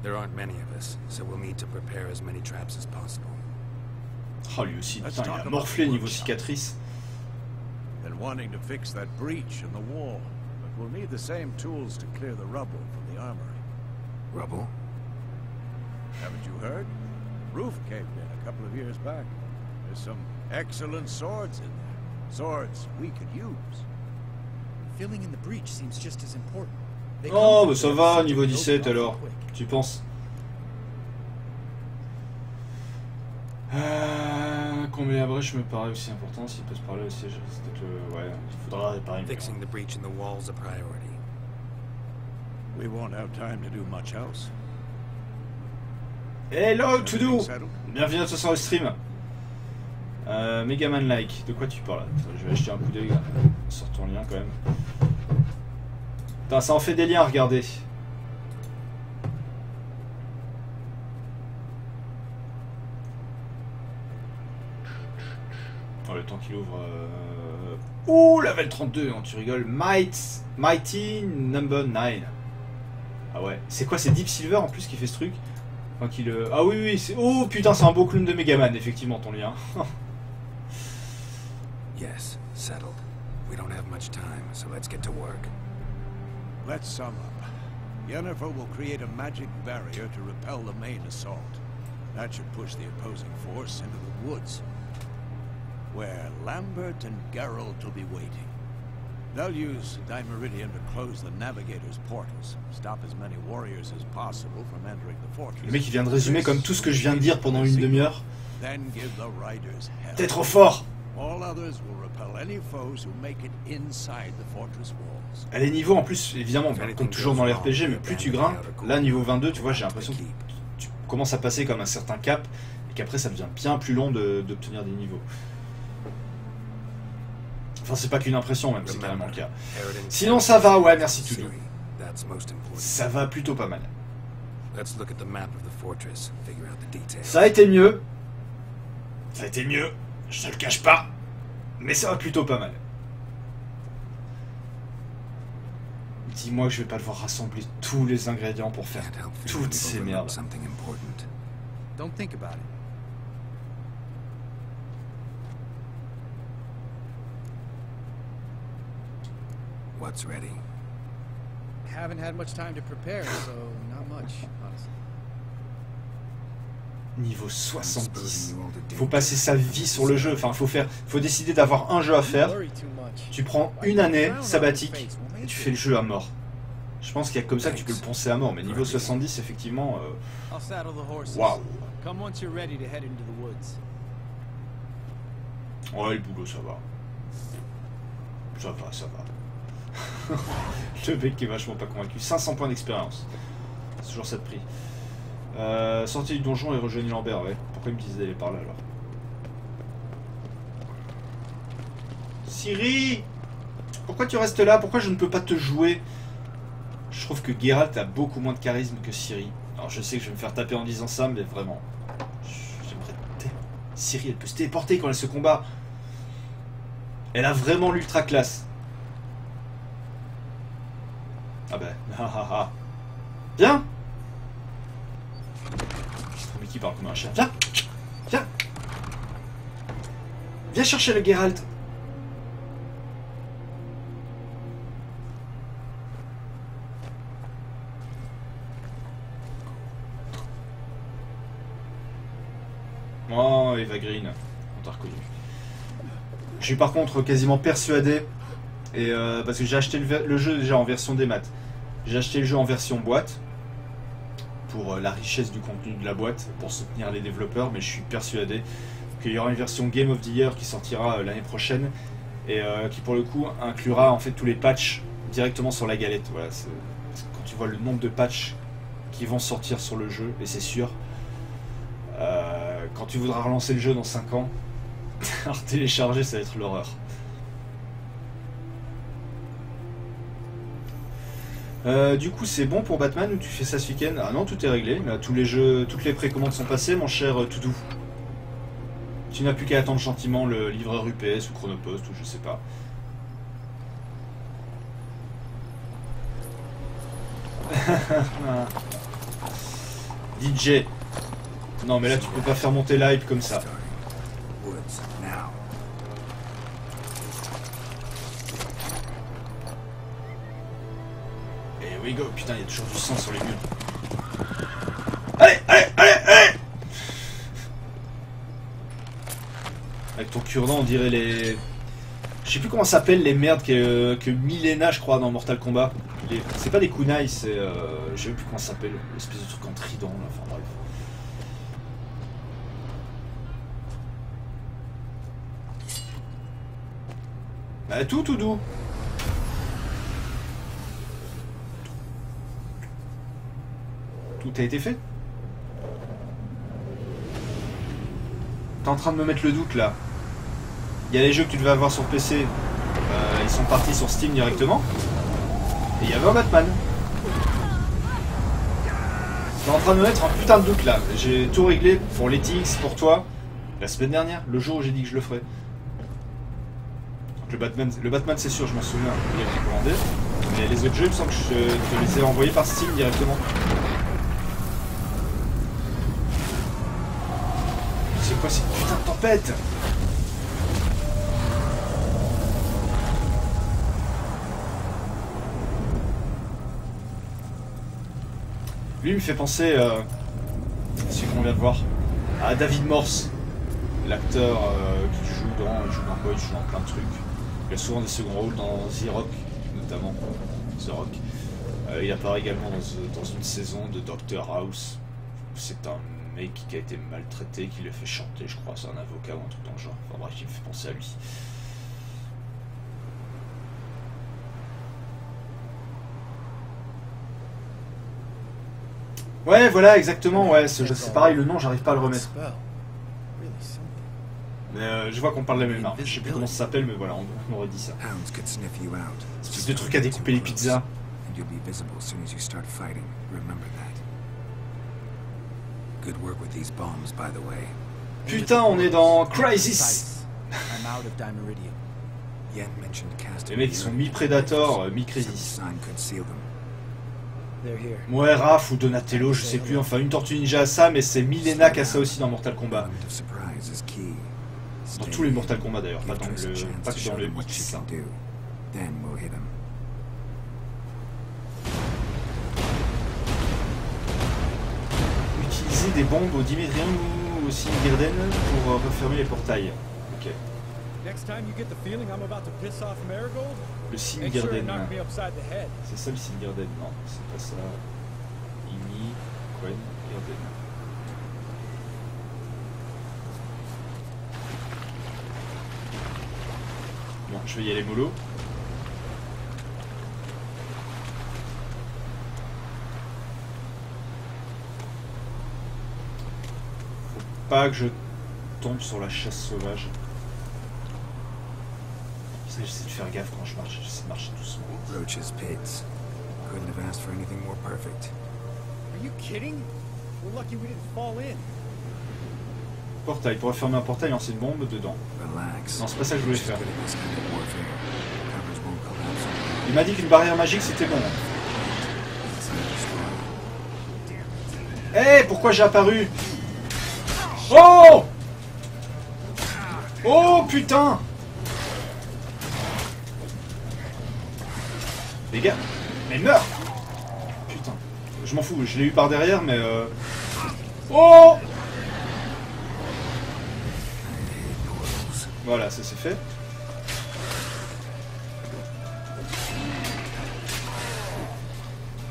There aren't many of us, so we'll need to prepare as many traps as possible. Oh, lui aussi, putain, il a morflé niveau cicatrice. Been wanting to fix that breach in the wall, but we'll need the same tools to clear the rubble from the armory. Rubble? Haven't you heard? Roof caved in a couple of years back. There's some excellent swords in there. Swords we could use. Filling in the breach seems just as important. Oh, bah ça va, niveau 17 alors. Tu penses? Combler la brèche me paraît aussi important. S'il passe par là aussi, c'est peut-être ouais, il faudra réparer. Fixing the breach in the wall's a priority. We won't have time to do much else. Hello to do. Bienvenue à toi sur le stream. Megaman like. De quoi tu parles? Je vais acheter un coup d'œil sur ton lien quand même. Putain, ça en fait des liens, regardez. Oh, le temps qu'il ouvre. Ouh, level 32, hein, tu rigoles. Mighty number 9. Ah ouais. C'est quoi, c'est Deep Silver en plus qui fait ce truc? Enfin, qui le... Ah oui, oui, c'est... Oh putain, c'est un beau clone de Megaman, effectivement, ton lien. Yes, settled. We don't have much time, so let's get to work. Let's sum up. Yennefer will create a magic barrier to repel the main assault. That should push the opposing force into the woods, where Lambert and Geralt will be waiting. They'll use Dimeridium to close the Navigator's portals, stop as many warriors as possible from entering the fortress. Le mec il vient de résumer comme tout ce que je viens de dire pendant une demi-heure. T'es trop fort. All others will repel any foes who make it inside the fortress walls. Elle est niveau en plus, évidemment, comme toujours dans les RPG, mais plus tu grimpes, là niveau 22, tu vois, j'ai l'impression que tu commences à passer comme un certain cap, et qu'après ça devient bien plus long d'obtenir des niveaux. Enfin, c'est pas qu'une impression même, c'est carrément le cas. Sinon ça va, ouais, merci Toudou. Ça va plutôt pas mal. Ça a été mieux. Ça a été mieux, je te le cache pas. Mais ça va plutôt pas mal. Dis-moi que je vais pas devoir rassembler tous les ingrédients pour faire toutes ces merdes. Don't think about it. What's ready? Haven't had much time to prepare, so not much, honestly. Niveau 70. Il faut passer sa vie sur le jeu. Enfin, faut décider d'avoir un jeu à faire. Tu prends une année sabbatique et tu fais le jeu à mort. Je pense qu'il y a comme ça que tu peux le poncer à mort. Mais niveau 70, effectivement... Waouh. Ouais, le boulot, ça va. Ça va, ça va. Le mec qui est vachement pas convaincu. 500 points d'expérience. C'est toujours ça de prix. Sortez du donjon et rejoignez Lambert, ouais. Pourquoi il me disait d'aller par là alors? Ciri! Pourquoi tu restes là? Pourquoi je ne peux pas te jouer? Je trouve que Geralt a beaucoup moins de charisme que Ciri. Alors je sais que je vais me faire taper en disant ça, mais vraiment. J'aimerais... Ciri, elle peut se téléporter quand elle se combat. Elle a vraiment l'ultra classe. Ah ben, Bien. Mais qui parle comme un chien? Viens. Viens. Viens chercher le Geralt. Oh, Eva Green, on t'a reconnu. Je suis par contre quasiment persuadé, et parce que j'ai acheté le jeu déjà en version des maths. J'ai acheté le jeu en version boîte, pour la richesse du contenu de la boîte, pour soutenir les développeurs, mais je suis persuadé qu'il y aura une version Game of the Year qui sortira l'année prochaine, et qui pour le coup inclura en fait tous les patchs directement sur la galette. Voilà, quand tu vois le nombre de patchs qui vont sortir sur le jeu, et c'est sûr... Quand tu voudras relancer le jeu dans 5 ans, alors télécharger, ça va être l'horreur. Du coup, c'est bon pour Batman ou tu fais ça ce week-end? Ah non, tout est réglé. Là, tous les jeux, toutes les précommandes sont passées, mon cher Toudou. Tu n'as plus qu'à attendre gentiment le livreur UPS ou Chronopost ou je sais pas. DJ. Non mais là tu peux pas faire monter l'hype comme ça. Et we go, putain il y a toujours du sang sur les murs. Allez, allez, allez, allez. Avec ton cure-dent on dirait les... Je sais plus comment ça s'appelle les merdes que Milena je crois dans Mortal Kombat. C'est pas des kunai, c'est... je sais plus comment ça s'appelle, l'espèce de truc en trident là, enfin bref. Bah tout doux. Tout a été fait. T'es en train de me mettre le doute là. Il y a les jeux que tu devais avoir sur PC, ils sont partis sur Steam directement. Et il y avait un Batman. T'es en train de me mettre un putain de doute là. J'ai tout réglé pour les TX, pour toi, la semaine dernière, le jour où j'ai dit que je le ferais. Donc le Batman c'est sûr, je m'en souviens, il a été commandé. Mais les autres jeux, il me semble que je te les ai envoyés par Steam directement. C'est quoi cette putain de tempête? Lui il me fait penser, celui qu'on vient de voir, à David Morse, l'acteur qui joue dans quoi, il joue dans plein de trucs. Il a souvent des seconds rôles dans The Rock, notamment. The Rock. Il apparaît également dans une saison de Doctor House. C'est un mec qui a été maltraité, qui l'a fait chanter, je crois, c'est un avocat ou un truc dans le genre. Enfin bref, il me fait penser à lui. Ouais, voilà, exactement, ouais, c'est pareil, le nom, j'arrive pas à le remettre. Mais je vois qu'on parle de la même arme. Je sais plus comment ça s'appelle, mais voilà, on aurait dit ça. C'est des trucs à découper les pizzas. Putain, on est dans Crisis. Les mecs, ils sont mi-Predator, mi-Crisis. Ouais, Raph ou Donatello, je sais plus, enfin une Tortue Ninja a ça, mais c'est Milena qui a ça aussi dans Mortal Kombat. Dans tous les Mortal Kombat d'ailleurs, pas que dans le X, c'est ça. Utiliser des bombes au Dimétrium ou au Sinigirden pour refermer les portails. Ok. Le Sinigirden. C'est ça le Sinigirden? Non, c'est pas ça. Ini, Quen, Irden. Bon, je vais y aller mollo. Faut pas que je tombe sur la chasse sauvage. J'essaie de faire gaffe quand je marche, j'essaie de marcher doucement. Roach's pits. Couldn't have asked for anything more perfect. Are you kidding? We're lucky we didn't fall in. Portail, pour refermer un portail, lancer une bombe dedans. Non, c'est pas ça que je voulais faire. Il m'a dit qu'une barrière magique c'était bon. Eh, hey, pourquoi j'ai apparu? Oh! Oh putain! Les gars, mais meurs! Putain, je m'en fous, je l'ai eu par derrière, mais Oh! Voilà, ça c'est fait.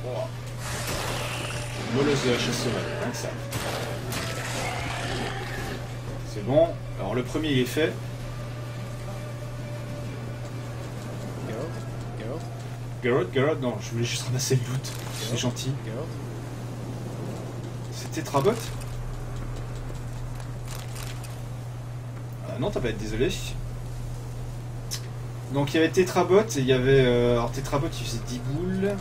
Oh. Molosse de la chasse sauvage, rien que ça. C'est bon. Alors le premier il est fait. Garrett, non, je voulais juste ramasser le loot. C'est gentil. C'était Trabot? Non, t'as pas à être désolé. Donc il y avait Tetrabot et il y avait... alors Tetrabot il faisait 10 boules.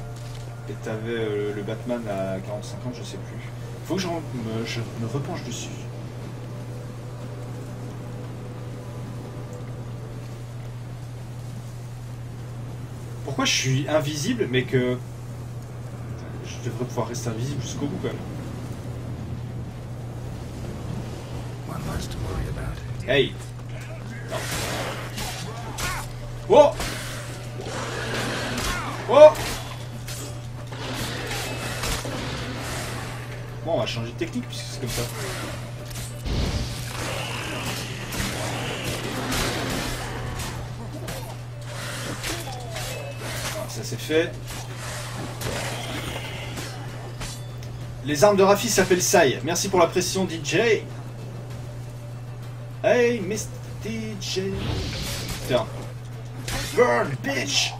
Et t'avais le Batman à 40-50, je sais plus. Faut que je me repenche dessus. Pourquoi je suis invisible mais que... Je devrais pouvoir rester invisible jusqu'au bout quand même. Hey! Non. Oh! Oh! Bon, on va changer de technique puisque c'est comme ça. Alors, ça c'est fait. Les armes de Rafi s'appellent Sai. Merci pour la pression, DJ. Hey, Miss DJ. Tiens. Burn, bitch.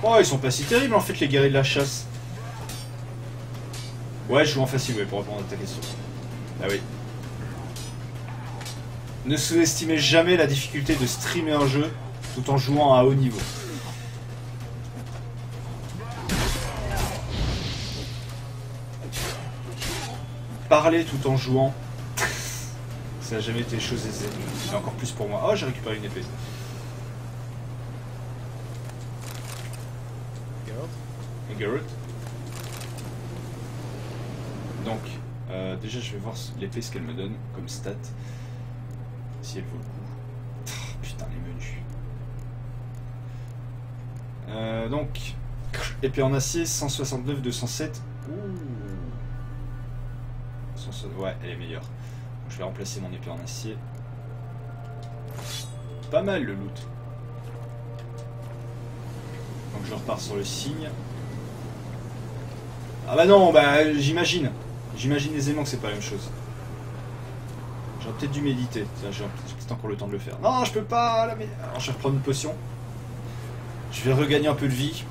Oh, ils sont pas si terribles en fait, les guerriers de la chasse. Ouais, je joue en facile, ouais, pour répondre à ta question. Ah oui. Ne sous-estimez jamais la difficulté de streamer un jeu tout en jouant à haut niveau. Parler tout en jouant, ça n'a jamais été chose aisée. Et encore plus pour moi. Oh, j'ai récupéré une épée. Geralt. Donc, déjà je vais voir l'épée ce qu'elle me donne comme stat. Si elle vaut le coup. Oh, putain, les menus. Donc, épée en acier, 169, 207. Ouh. Ouais, elle est meilleure. Donc, je vais remplacer mon épée en acier. Pas mal le loot. Donc je repars sur le signe. Ah bah non, bah j'imagine. J'imagine aisément que c'est pas la même chose. J'aurais peut-être dû méditer. J'ai peut-être encore le temps de le faire. Non, je peux pas. Alors je vais reprendre une potion. Je vais regagner un peu de vie.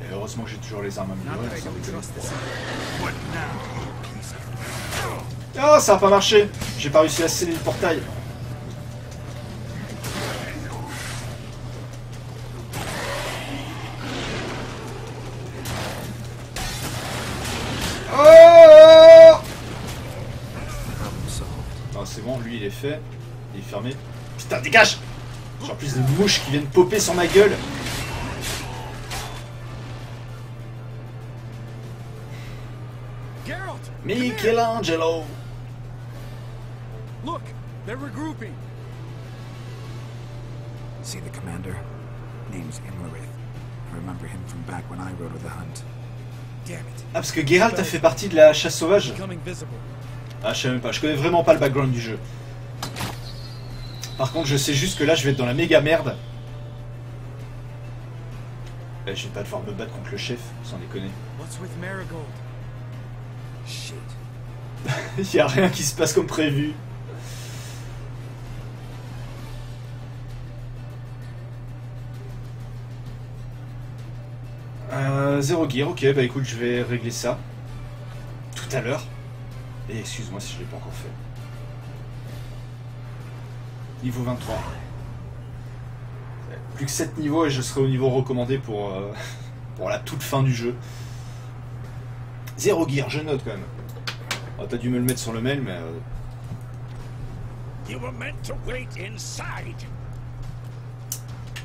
Et heureusement que j'ai toujours les armes améliorées. Oh, ça a pas marché. J'ai pas réussi à sceller le portail. C'est bon, lui il est fait, il est fermé. Putain, dégage! J'ai en plus des mouches qui viennent popper sur ma gueule. Michelangelo! Look, they're regrouping. See the commander? Name's Imlerith. I remember him from back when I rode with the hunt. Damn it. Ah, parce que Geralt a fait partie de la chasse sauvage. Ah, je sais même pas, je connais vraiment pas le background du jeu. Par contre, je sais juste que là, je vais être dans la méga merde. Et je vais pas devoir me battre contre le chef, sans déconner. Il y a rien qui se passe comme prévu. Zéro gear, ok, bah écoute, je vais régler ça. Tout à l'heure. Et excuse-moi si je l'ai pas encore fait. Niveau 23. Plus que 7 niveaux et je serai au niveau recommandé pour la toute fin du jeu. Zéro gear, je note quand même. Oh, t'as dû me le mettre sur le mail, mais... You were meant to wait inside.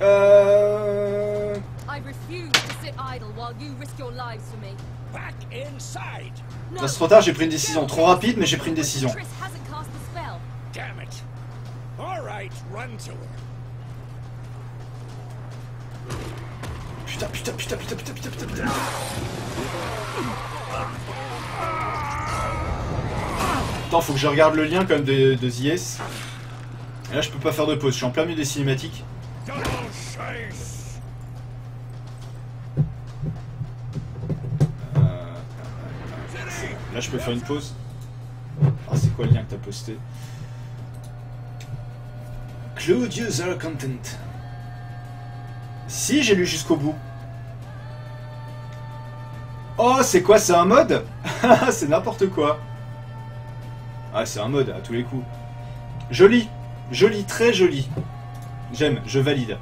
I refuse to sit idle while you risk your lives for me. Back inside. Là, c'est trop tard, j'ai pris une décision. Trop rapide, mais j'ai pris une décision. Damn it. All right, run to her. Putain, putain, putain, putain, putain, putain, putain, putain. Attends, faut que je regarde le lien quand même de The Ace. Et là, je peux pas faire de pause. Je suis en plein milieu des cinématiques. Là, je peux faire une pause. Ah, c'est quoi le lien que t'as posté? Cloud User Content. Si, j'ai lu jusqu'au bout. Oh, c'est quoi? C'est un mode? C'est n'importe quoi. Ah, c'est un mode à tous les coups. Joli. Joli, très joli. J'aime, je valide.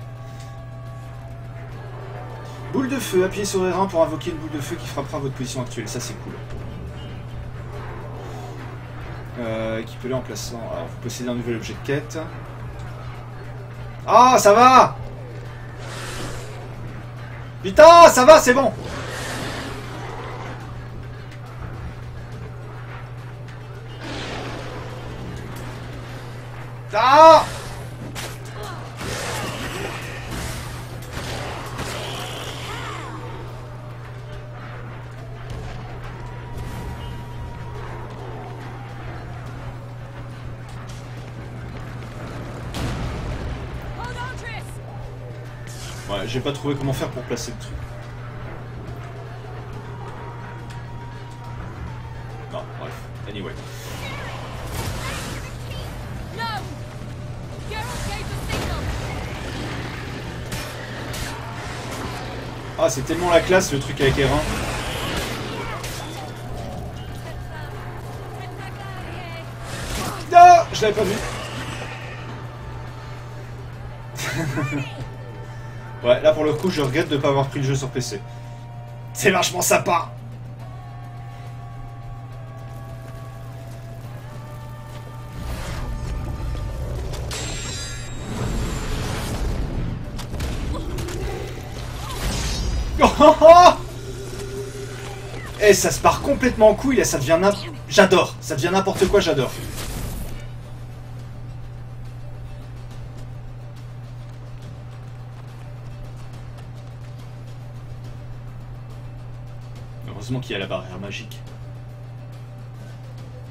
Boule de feu. Appuyez sur R1 pour invoquer une boule de feu qui frappera votre position actuelle. Ça, c'est cool. Équipez-le en plaçant... Alors, vous possédez un nouvel objet de quête. Ah, ça va! Putain, ça va, c'est bon! Ah! Ouais, j'ai pas trouvé comment faire pour placer le truc. Non, bref. Anyway. Ah, c'est tellement la classe le truc avec R1. Non, je l'avais pas vu. Ouais, là pour le coup, je regrette de ne pas avoir pris le jeu sur PC. C'est vachement sympa. Et ça se part complètement en couille, là, ça devient n'importe... J'adore, ça devient n'importe quoi, j'adore. Heureusement qu'il y a la barrière magique.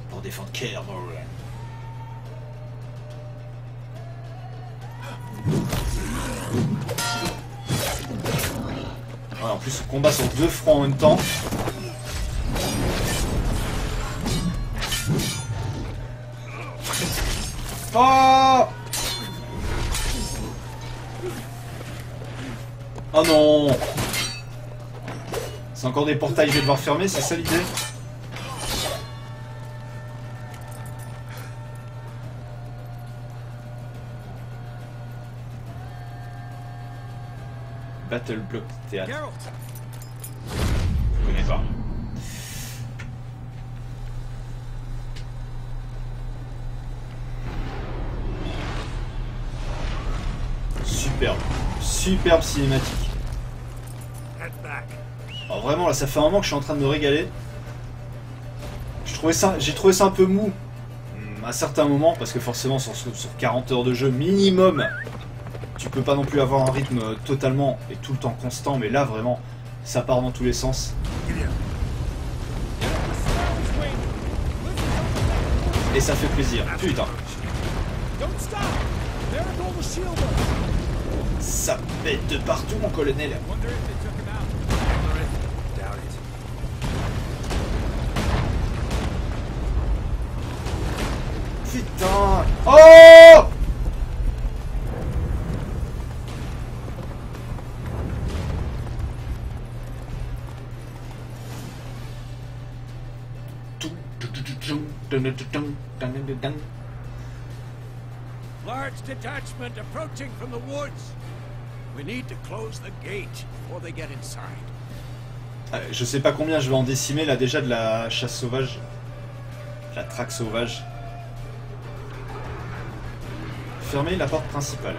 Pour défendre Kaer Morhen. Ouais, en plus on combat sur deux fronts en même temps. Oh! Oh non! C'est encore des portails que je vais devoir fermer, c'est ça l'idée? Battle Block Théâtre. Je connais pas. Superbe. Superbe cinématique. Alors vraiment là ça fait un moment que je suis en train de me régaler. J'ai trouvé ça un peu mou à certains moments parce que forcément sur 40 heures de jeu minimum tu peux pas non plus avoir un rythme totalement et tout le temps constant, mais là vraiment ça part dans tous les sens. Et ça fait plaisir, putain. Ça pète de partout mon colonel. Putain. Oh! Large detachment approaching from the woods. We need to close the gate before they get inside. Je sais pas combien je vais en décimer là déjà de la chasse sauvage. La traque sauvage. Fermez la porte principale.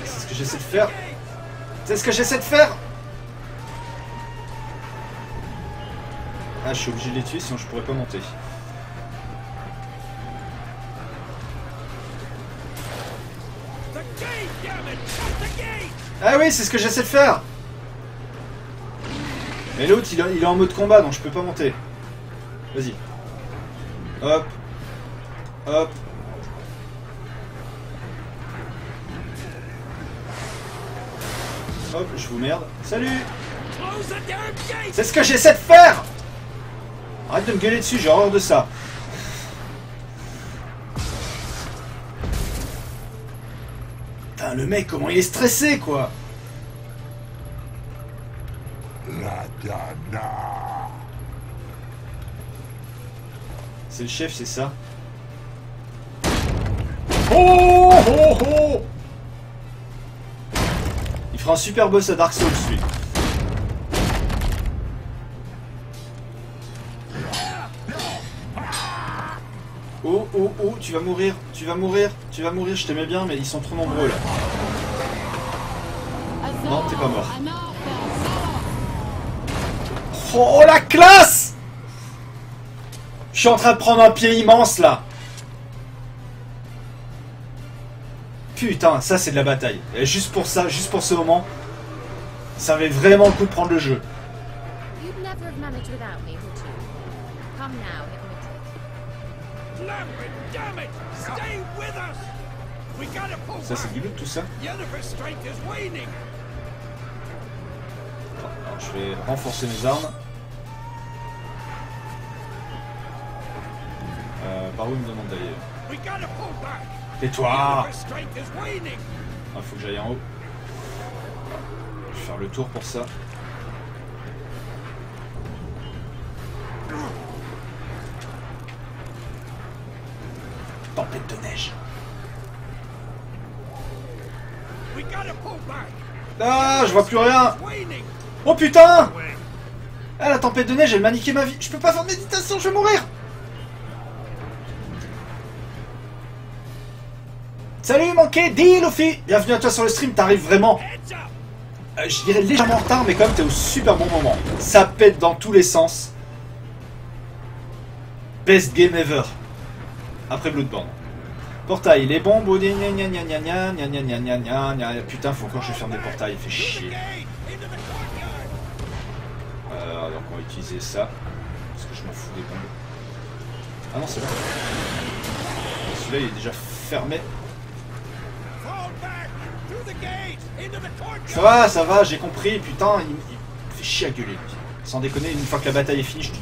C'est ce que j'essaie de faire. C'est ce que j'essaie de faire. Ah, je suis obligé de les tuer sinon je pourrais pas monter. Ah oui, c'est ce que j'essaie de faire. Mais l'autre, il est en mode combat, donc je peux pas monter. Vas-y. Hop. Hop. Hop, je vous merde. Salut. C'est ce que j'essaie de faire. Arrête de me gueuler dessus, j'ai horreur de ça. Putain, le mec, comment il est stressé, quoi. C'est le chef, c'est ça. Oh, oh, oh. Il fera un super boss à Dark Souls, lui. Oh, oh, oh, tu vas mourir, tu vas mourir, tu vas mourir, je t'aimais bien, mais ils sont trop nombreux, là. Non, t'es pas mort. Oh, la classe! Je suis en train de prendre un pied immense, là. Putain, ça, c'est de la bataille. Et juste pour ça, juste pour ce moment, ça avait vraiment le coup de prendre le jeu. Ça, c'est du loot, tout ça. Alors, je vais renforcer mes armes. Par où il me demande d'aller? Tais-toi! Il faut que j'aille en haut. Je vais faire le tour pour ça. Tempête de neige. Ah, je vois plus rien. Oh putain! Ah, la tempête de neige, elle m'a niqué ma vie. Je peux pas faire de méditation, je vais mourir. Salut manqué, dis Luffy. Bienvenue à toi sur le stream, t'arrives vraiment, je dirais légèrement en retard, mais quand même t'es au super bon moment. Ça pète dans tous les sens. Best game ever. Après Bloodborne. Portail, les bombes, putain, faut encore que je ferme des portails, il fait chier. Donc on va utiliser ça, parce que je m'en fous des bombes. Ah non, c'est bon. Celui-là, il est déjà fermé. Ça va, j'ai compris, putain, il me fait chier à gueuler. Sans déconner, une fois que la bataille est finie, je te...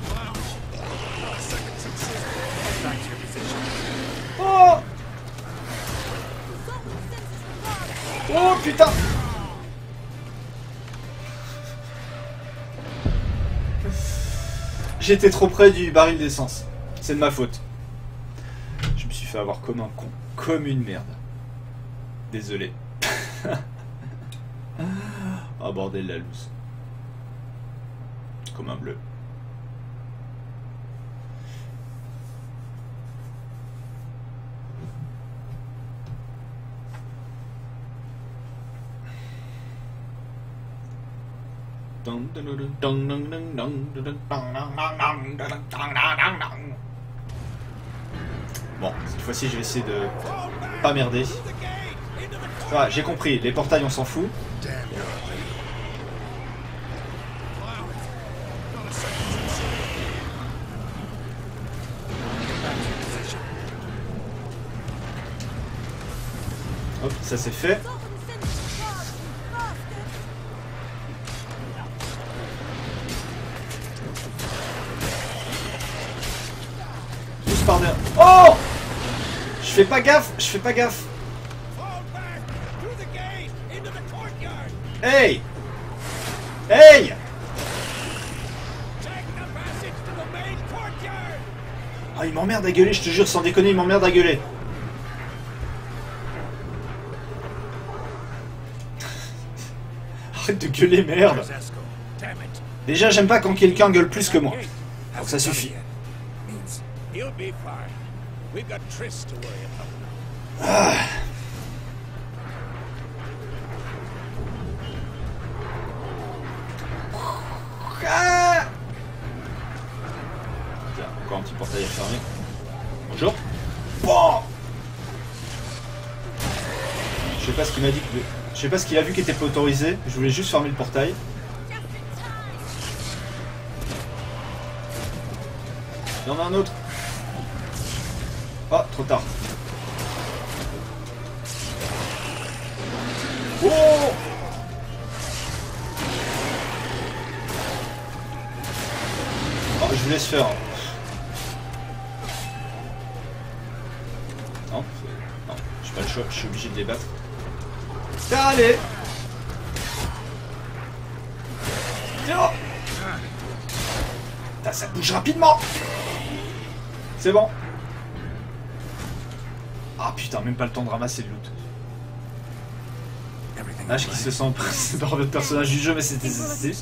Oh! Oh putain! J'étais trop près du baril d'essence. C'est de ma faute. Je me suis fait avoir comme un con. Comme une merde. Désolé. Oh bordel la loose. Comme un bleu. Bon, cette fois-ci je vais essayer de pas merder. Voilà, j'ai compris, les portails on s'en fout. Hop, ça c'est fait. Juste par derrière. Oh! Je fais pas gaffe, je fais pas gaffe. Hey! Hey! Oh, il m'emmerde à gueuler, je te jure, sans déconner, il m'emmerde à gueuler. Arrête de gueuler, merde. Déjà, j'aime pas quand quelqu'un gueule plus que moi. Donc ça suffit. Ah. Ah. Tiens, encore un petit portail à fermer. Bonjour. Bon. Je sais pas ce qu'il m'a dit. Je sais pas ce qu'il a vu qui était pas autorisé. Je voulais juste fermer le portail. Il y en a un autre. Oh, trop tard. Oh! Oh, je vous laisse faire. Non, j'ai pas le choix, je suis obligé de les battre. Allez. Oh. Putain, ça bouge rapidement. C'est bon. Ah putain, même pas le temps de ramasser le loot. Nash qui se sent pressé par le personnage du jeu, mais c'est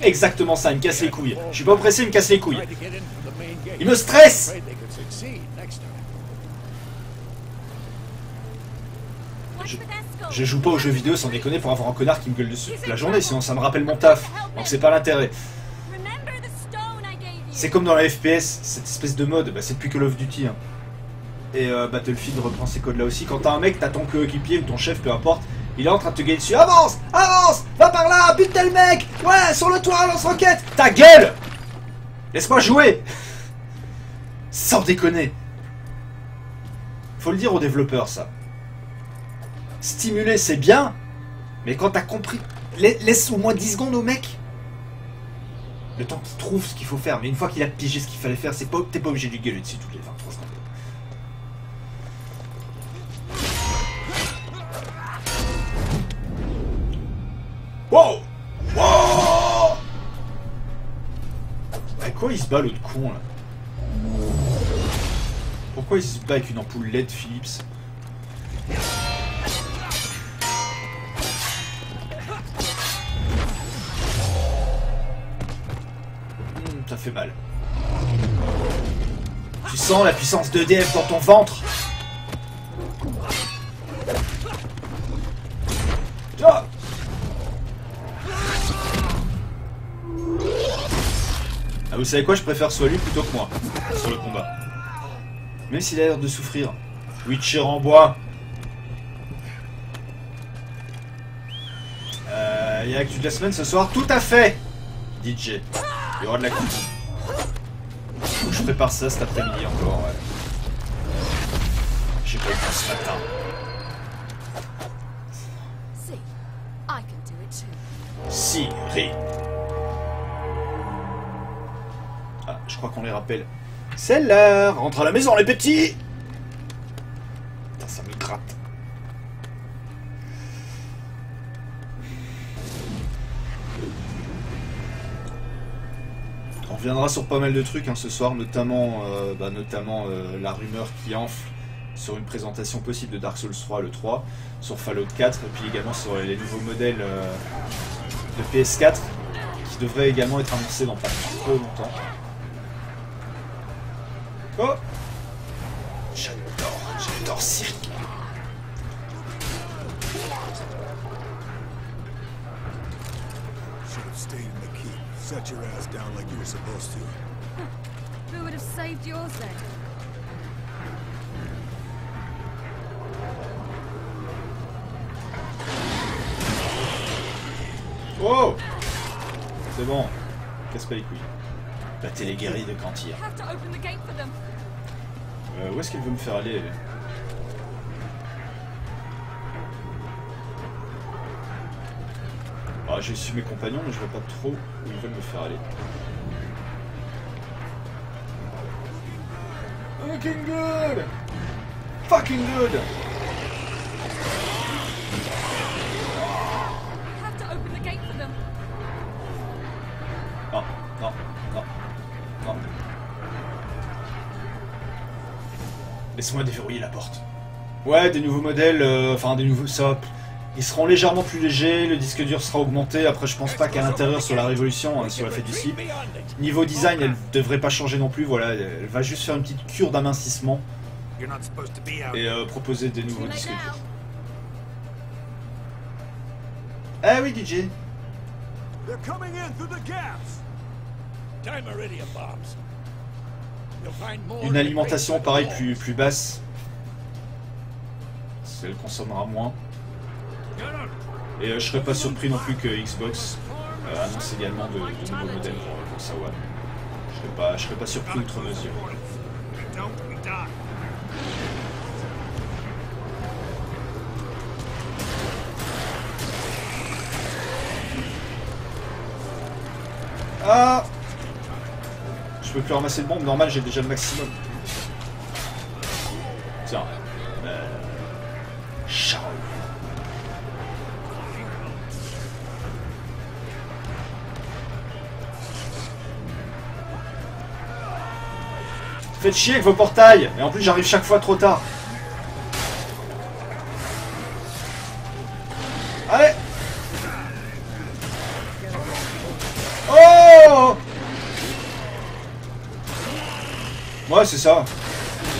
exactement ça, il me casse les couilles. Je suis pas pressé, il me casse les couilles. Il me stresse. Je joue pas aux jeux vidéo sans déconner pour avoir un connard qui me gueule dessus toute la journée, sinon ça me rappelle mon taf. Donc c'est pas l'intérêt. C'est comme dans la FPS, cette espèce de mode, bah, c'est plus que Call of Duty. Hein. Et Battlefield reprend ces codes là aussi. Quand t'as un mec, t'as ton coéquipier ou ton chef, peu importe, il est en train de te gueuler dessus. Avance, avance, va par là, bute tel mec. Ouais, sur le toit, lance-roquette. Ta gueule. Laisse-moi jouer. Sans déconner. Faut le dire aux développeurs, ça. Stimuler, c'est bien, mais quand t'as compris, laisse au moins 10 secondes au mec. Le temps qu'il trouve ce qu'il faut faire, mais une fois qu'il a pigé ce qu'il fallait faire, t'es pas obligé de lui gueuler dessus toutes les 23 secondes. Wow! Wow! Avec quoi il se bat l'autre con là? Pourquoi il se bat avec une ampoule LED Philips? Ça fait mal. Tu sens la puissance d'EDF dans ton ventre? Ah, vous savez quoi? Je préfère soit lui plutôt que moi sur le combat. Même s'il a l'air de souffrir. Witcher en bois. Il y a l'actu de la semaine ce soir. Tout à fait, DJ. Il y aura de la coupe. Faut que je prépare ça cet après-midi encore, ouais. J'ai pas eu le temps ce matin. Si, Ri. Ah, je crois qu'on les rappelle. C'est l'heure. Rentre à la maison, les petits. Putain, ça me gratte. On reviendra sur pas mal de trucs hein, ce soir, notamment, la rumeur qui enfle sur une présentation possible de Dark Souls 3, le 3, sur Fallout 4, et puis également sur les nouveaux modèles de PS4, qui devraient également être annoncés dans pas trop longtemps. Oh! J'adore Ciri. Set your ass down like you were supposed to. Who would have saved yours then? Oh! C'est bon. Casse pas les couilles. Battez les guerriers de Cantyr. Où est-ce qu'elle veut me faire aller, elle? Ah, j'ai su mes compagnons, mais je vois pas trop où ils veulent me faire aller. Fucking good! Fucking good! Non, non, non, non. Laisse-moi déverrouiller la porte. Ouais, des nouveaux modèles, des nouveaux... ça... Ils seront légèrement plus légers, le disque dur sera augmenté. Après, je pense pas qu'à l'intérieur, sur la Révolution, hein, sur la fête du slip, niveau design, elle devrait pas changer non plus. Voilà, elle va juste faire une petite cure d'amincissement et proposer des nouveaux disques durs. Ah oui, DJ. Une alimentation, pareil, plus basse. Elle consommera moins. Et je serais pas surpris non plus que Xbox annonce également de nouveaux modèles pour sa One. Je serais pas surpris outre mesure. Ah! Je peux plus ramasser de bombes, normal j'ai déjà le maximum. Tiens. Ciao. Faites chier avec vos portails. Et en plus, j'arrive chaque fois trop tard. Allez. Oh. Ouais, c'est ça.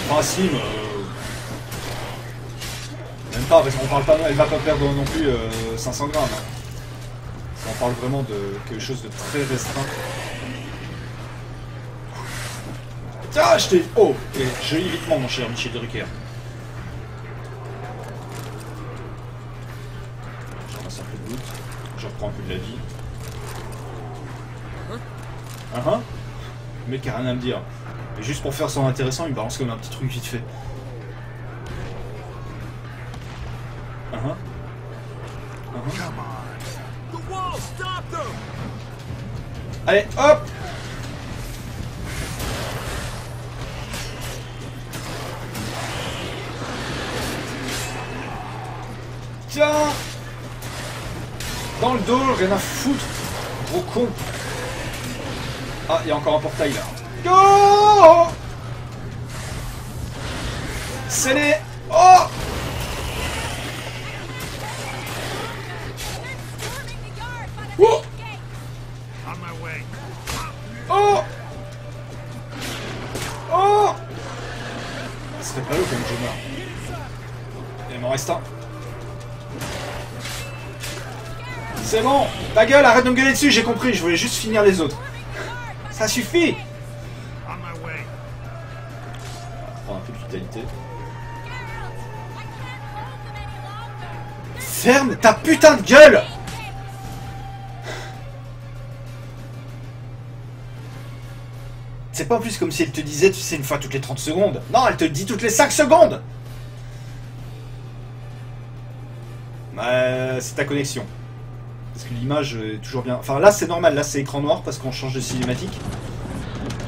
Enfin, Sim... Même pas, parce qu'on parle pas... Elle va pas perdre non plus 500 grammes. Hein. On parle vraiment de quelque chose de très restreint. Tiens, je t'ai... Oh, et joli évitement, mon cher Michel Drucker. Je ramasse un peu de loot. Je reprends un peu de la vie. Le mec a rien à me dire. Et juste pour faire son intéressant, il me balance comme un petit truc vite fait. Allez, hop! Tiens! Dans le dos, rien à foutre! Gros con! Ah, il y a encore un portail là. Go! Scellé! Oh! Oh! Oh! Oh! Ce serait pas l'eau comme je meurs. Il m'en reste un. C'est bon! Ta gueule, arrête de me gueuler dessus, j'ai compris, je voulais juste finir les autres. Ça suffit! Prends un peu de vitalité. Ferme ta putain de gueule! C'est pas en plus comme si elle te disait, tu sais, une fois toutes les 30 secondes. Non, elle te le dit toutes les 5 secondes! C'est ta connexion. Parce que l'image est toujours bien... Enfin là c'est normal, là c'est écran noir parce qu'on change de cinématique.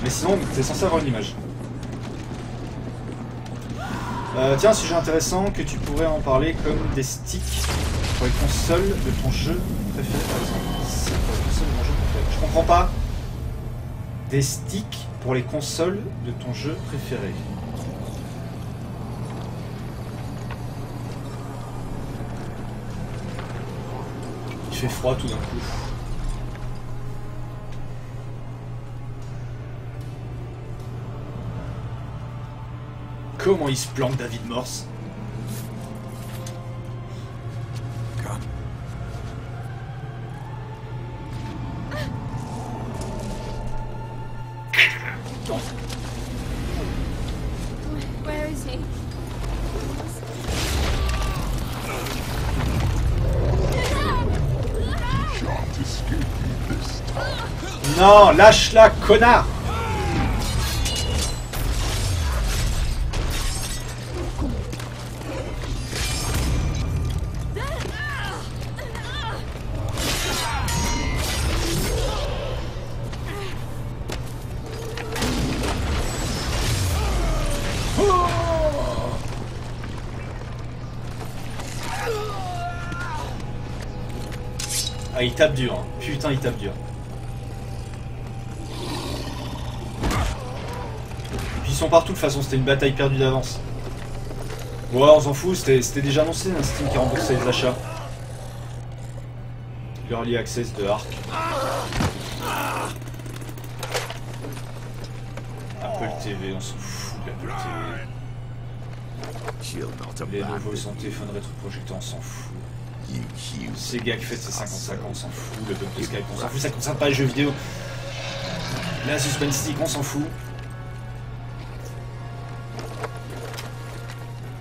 Mais sinon, t'es censé avoir une image. Tiens, un sujet intéressant que tu pourrais en parler comme des sticks pour les consoles de ton jeu préféré par exemple. C'est pour les consoles de mon jeu préféré. Je comprends pas. Des sticks pour les consoles de ton jeu préféré. Il fait froid tout d'un coup. Comment il se planque, David Morse? Where is he? Non, lâche-la, connard! Ah, il tape dur, hein. Putain, il tape dur. Puis ils sont partout, de toute façon, c'était une bataille perdue d'avance. Ouais, on s'en fout, c'était déjà annoncé, un Steam qui remboursait les achats. L'early access de Ark. Apple TV, on s'en fout d'Apple TV. Les nouveaux santé, fun rétroprojecteur, on s'en fout. Sega qui fête ses 55 ans, on s'en fout. Le bug de Skype, on s'en fout, ça concerne pas les jeux vidéo. La Suspense Stick, on s'en fout.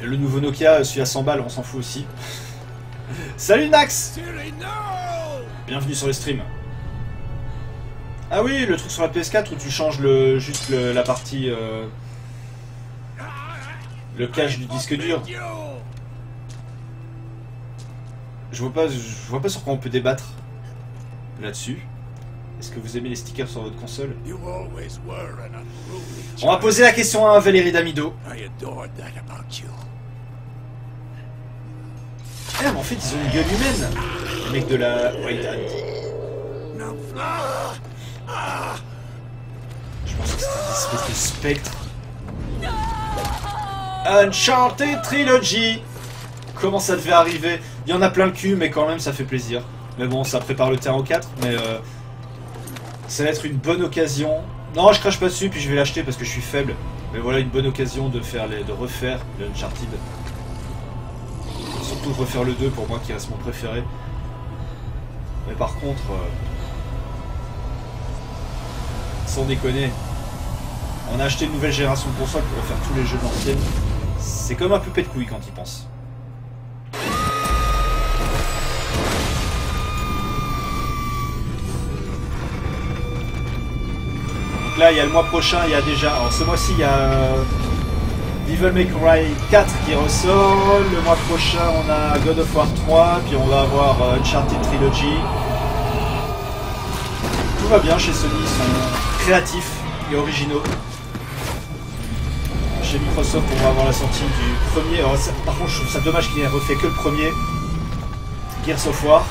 Et le nouveau Nokia, celui à 100 balles, on s'en fout aussi. Salut Nax! Bienvenue sur le stream. Ah oui, le truc sur la PS4 où tu changes juste la partie... le cache du disque dur. Je vois pas sur quoi on peut débattre là-dessus. Est-ce que vous aimez les stickers sur votre console? On va poser la question à Valérie Damido. Eh, mais en fait, ils ont une gueule humaine, les mecs de la White Hand. Je pense que c'est une espèce de spectre. Uncharted Trilogy. Comment ça devait arriver? Il y en a plein le cul, mais quand même ça fait plaisir. Mais bon, ça prépare le terrain au 4, mais ça va être une bonne occasion. Non, je crache pas dessus, puis je vais l'acheter parce que je suis faible. Mais voilà, une bonne occasion de refaire le Uncharted. Surtout de refaire le 2 pour moi qui reste mon préféré. Mais par contre, sans déconner, on a acheté une nouvelle génération de consoles pour refaire tous les jeux de l'ancienne. C'est comme un peu pète de couille quand il pense. Donc là, il y a le mois prochain, il y a déjà... Alors ce mois-ci, il y a Devil May Cry 4 qui ressort. Le mois prochain, on a God of War 3. Puis on va avoir Uncharted Trilogy. Tout va bien chez Sony, ils sont créatifs et originaux. Chez Microsoft, on va avoir la sortie du premier. Alors, par contre, je trouve ça dommage qu'il n'ait refait que le premier. Gears of War.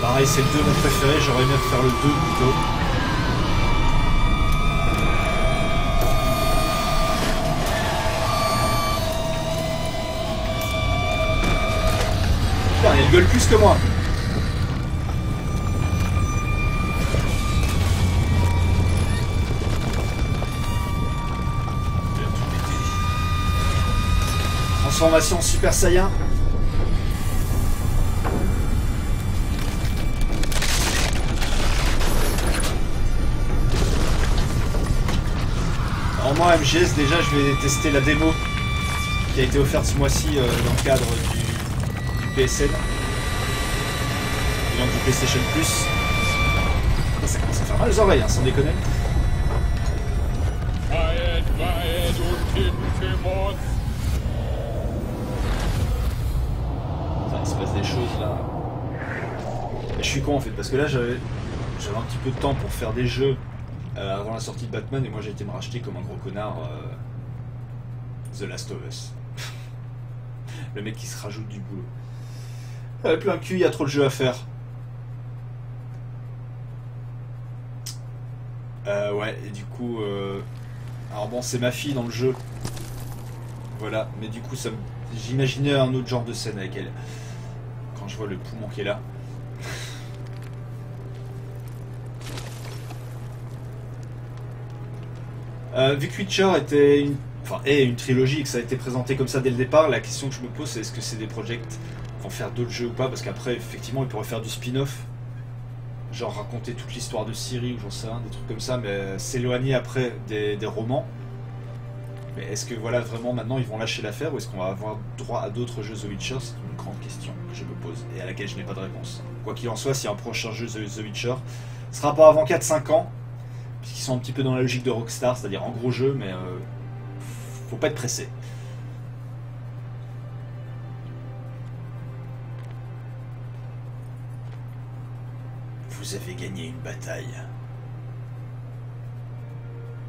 Pareil, c'est le 2 mon préféré, j'aurais aimé faire le 2 plutôt. Putain, il gueule plus que moi. Transformation en Super Saiyan. Alors moi MGS déjà je vais tester la démo qui a été offerte ce mois-ci dans le cadre du PSN et donc du PlayStation Plus. Ça commence à faire mal aux oreilles, hein, sans déconner. Il se passe des choses là. Et je suis con en fait parce que là j'avais un petit peu de temps pour faire des jeux avant la sortie de Batman et moi j'ai été me racheter comme un gros connard The Last of Us. Le mec qui se rajoute du boulot. Plein de cul, il y a trop de jeux à faire. Ouais, et du coup... Alors bon, c'est ma fille dans le jeu. Voilà, mais du coup, j'imaginais un autre genre de scène avec elle. Quand je vois le poumon qui est là. Vu que Witcher était une trilogie et que ça a été présenté comme ça dès le départ, la question que je me pose c'est est-ce que c'est des projets qui vont faire d'autres jeux ou pas, parce qu'après effectivement ils pourraient faire du spin-off, genre raconter toute l'histoire de Ciri ou j'en sais rien, des trucs comme ça, mais s'éloigner après des romans. Mais est-ce que voilà vraiment maintenant ils vont lâcher l'affaire ou est-ce qu'on va avoir droit à d'autres jeux The Witcher? C'est une grande question que je me pose et à laquelle je n'ai pas de réponse. Quoi qu'il en soit, si un prochain jeu The Witcher ne sera pas avant 4-5 ans, puisqu'ils sont un petit peu dans la logique de Rockstar, c'est-à-dire en gros jeu, mais faut pas être pressé. Vous avez gagné une bataille.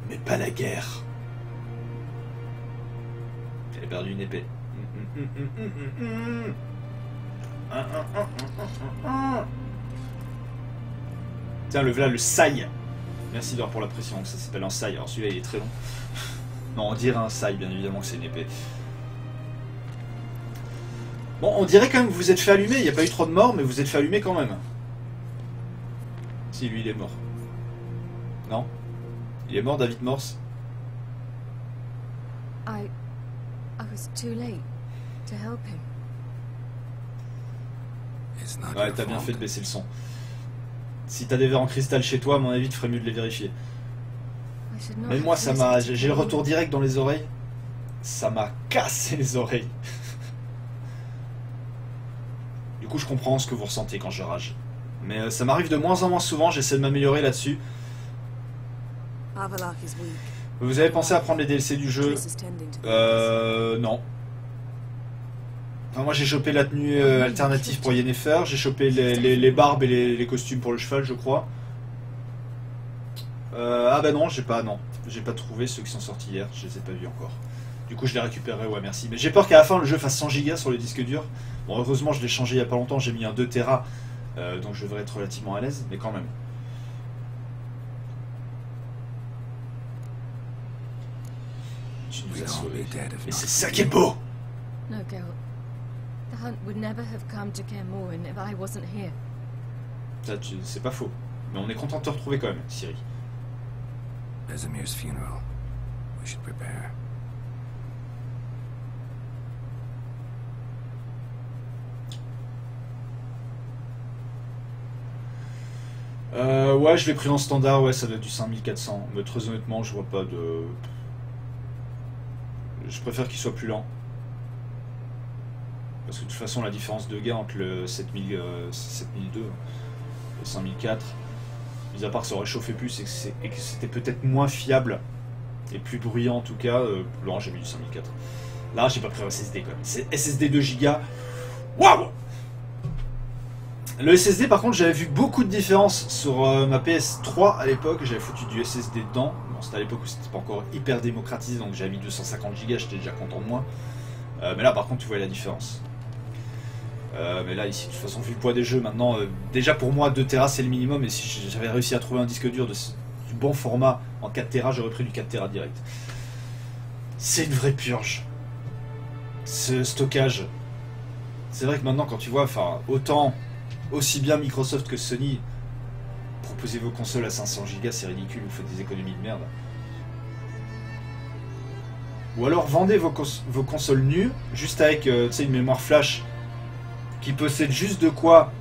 Mais pas la guerre. Elle a perdu une épée. Tiens, le saï. Merci Dor pour la pression, ça s'appelle un saï. Alors celui-là il est très long. Non, on dirait un saï, bien évidemment que c'est une épée. Bon, on dirait quand même que vous êtes fait allumer. Il n'y a pas eu trop de morts, mais vous êtes fait allumer quand même. Si, lui il est mort. Non? Il est mort, David Morse? I was too late to help him. Ouais, t'as bien fait de baisser le son. Si t'as des verres en cristal chez toi, à mon avis, tu ferais mieux de les vérifier. Mais moi, ça m'a... J'ai le retour direct dans les oreilles. Ça m'a cassé les oreilles. Du coup, je comprends ce que vous ressentez quand je rage. Mais ça m'arrive de moins en moins souvent, j'essaie de m'améliorer là-dessus. Vous avez pensé à prendre les DLC du jeu? Non. Enfin, moi j'ai chopé la tenue alternative pour Yennefer, j'ai chopé les barbes et les costumes pour le cheval, je crois. Ah bah non, j'ai pas trouvé ceux qui sont sortis hier, je les ai pas vus encore. Du coup je les récupérerai, ouais merci. Mais j'ai peur qu'à la fin le jeu fasse 100 Go sur le disque dur. Bon heureusement je l'ai changé il y a pas longtemps, j'ai mis un 2 Tera, donc je devrais être relativement à l'aise, mais quand même. C'est une Et c'est ça qui est beau. No, Geralt. The hunt would never have come to Kaer Morhen if I wasn't here. Ça, c'est pas faux. Mais on est content de te retrouver quand même, Ciri. Vesemir's funeral. We should prepare. Ouais, je l'ai pris en standard, ouais, ça doit être du 5400. Mais très honnêtement, je vois pas de... Je préfère qu'il soit plus lent. Parce que de toute façon, la différence de gain entre le 7002 et 5004, mis à part que ça aurait chauffé plus et que c'était peut-être moins fiable et plus bruyant en tout cas, là j'ai mis du 5004. Là, j'ai pas pris un SSD quand même. C'est SSD 2 Go. Waouh! Le SSD, par contre, j'avais vu beaucoup de différences sur ma PS3 à l'époque. J'avais foutu du SSD dedans. Bon, c'était à l'époque où c'était pas encore hyper démocratisé, donc j'avais mis 250 Go, j'étais déjà content de moi. Mais là, par contre, tu vois la différence. Mais là, ici, de toute façon, vu le poids des jeux, maintenant, déjà pour moi, 2 Tera c'est le minimum. Et si j'avais réussi à trouver un disque dur du bon format en 4 Tera, j'aurais pris du 4 Tera direct. C'est une vraie purge. Ce stockage. C'est vrai que maintenant, quand tu vois, enfin, autant. Aussi bien Microsoft que Sony, proposez vos consoles à 500 Go, c'est ridicule, vous faites des économies de merde. Ou alors vendez vos consoles nues, juste avec une mémoire flash qui possède juste de quoi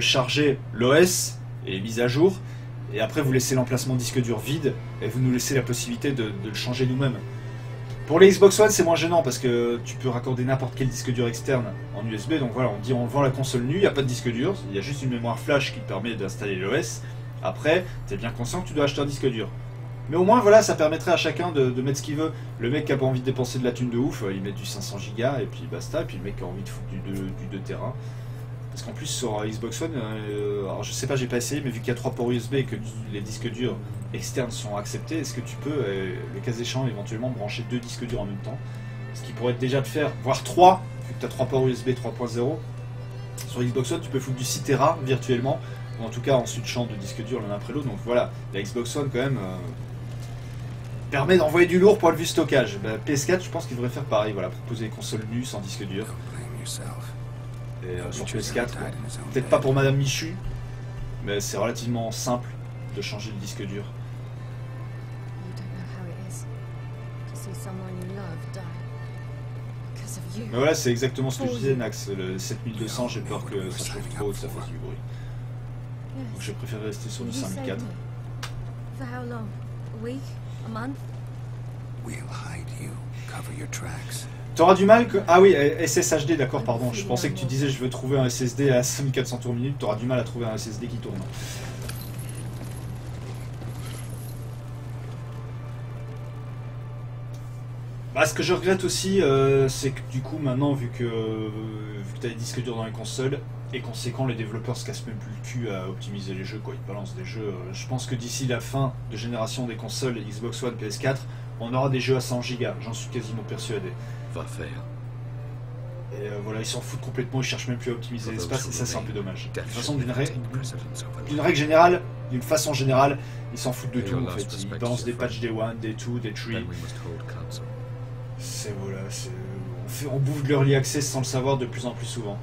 charger l'OS et les mises à jour, et après vous laissez l'emplacement disque dur vide, et vous nous laissez la possibilité de le changer nous-mêmes. Pour les Xbox One, c'est moins gênant parce que tu peux raccorder n'importe quel disque dur externe en USB. Donc voilà, on dit on vend la console nue, il n'y a pas de disque dur, il y a juste une mémoire flash qui te permet d'installer l'OS. Après, tu es bien conscient que tu dois acheter un disque dur. Mais au moins, voilà, ça permettrait à chacun de mettre ce qu'il veut. Le mec qui n'a pas envie de dépenser de la thune de ouf, il met du 500 Go et puis basta. Et puis le mec qui a envie de foutre du 2 Tera. Parce qu'en plus, sur Xbox One, alors je sais pas, j'ai pas essayé, mais vu qu'il y a 3 ports USB et que les disques durs externes sont acceptés, est-ce que tu peux, le cas échéant, éventuellement brancher 2 disques durs en même temps? Ce qui pourrait être déjà de faire, voire 3, vu que tu as 3 ports USB 3.0. Sur Xbox One, tu peux foutre du 6 Tera virtuellement, ou en tout cas en switchant de disques durs l'un après l'autre. Donc voilà, la Xbox One quand même permet d'envoyer du lourd pour le vue stockage. PS4, je pense qu'il devrait faire pareil, voilà, proposer des consoles nues sans disque dur. Et sur PS4, peut-être pas pour Madame Michu, mais c'est relativement simple de changer le disque dur. Mais voilà, c'est exactement ce que je disais, Nax. Le 7200, j'ai peur que ça chauffe trop, que ça fasse du bruit. Donc j'ai préféré rester sur du 5004. For how long? A week? A month? We'll hide you. Cover your tracks. T'auras du mal que... Ah oui, SSHD, d'accord, pardon. Je pensais que tu disais je veux trouver un SSD à 5400 tours minute. T'auras du mal à trouver un SSD qui tourne. Bah, ce que je regrette aussi, c'est que du coup, maintenant, vu que t'as des disques durs dans les consoles, et conséquent, les développeurs se cassent même plus le cul à optimiser les jeux, quoi. Ils balancent des jeux. Je pense que d'ici la fin de génération des consoles Xbox One, PS4, on aura des jeux à 100 Go. J'en suis quasiment persuadé. Va faire. Et voilà, ils s'en foutent complètement, ils cherchent même plus à optimiser l'espace, et ça c'est un peu dommage. De toute façon, d'une règle générale, d'une façon générale, ils s'en foutent de tout en fait. Ils balancent des patchs Day 1, Day 2, Day 3. C'est voilà, on bouffe de l'early access sans le savoir de plus en plus souvent.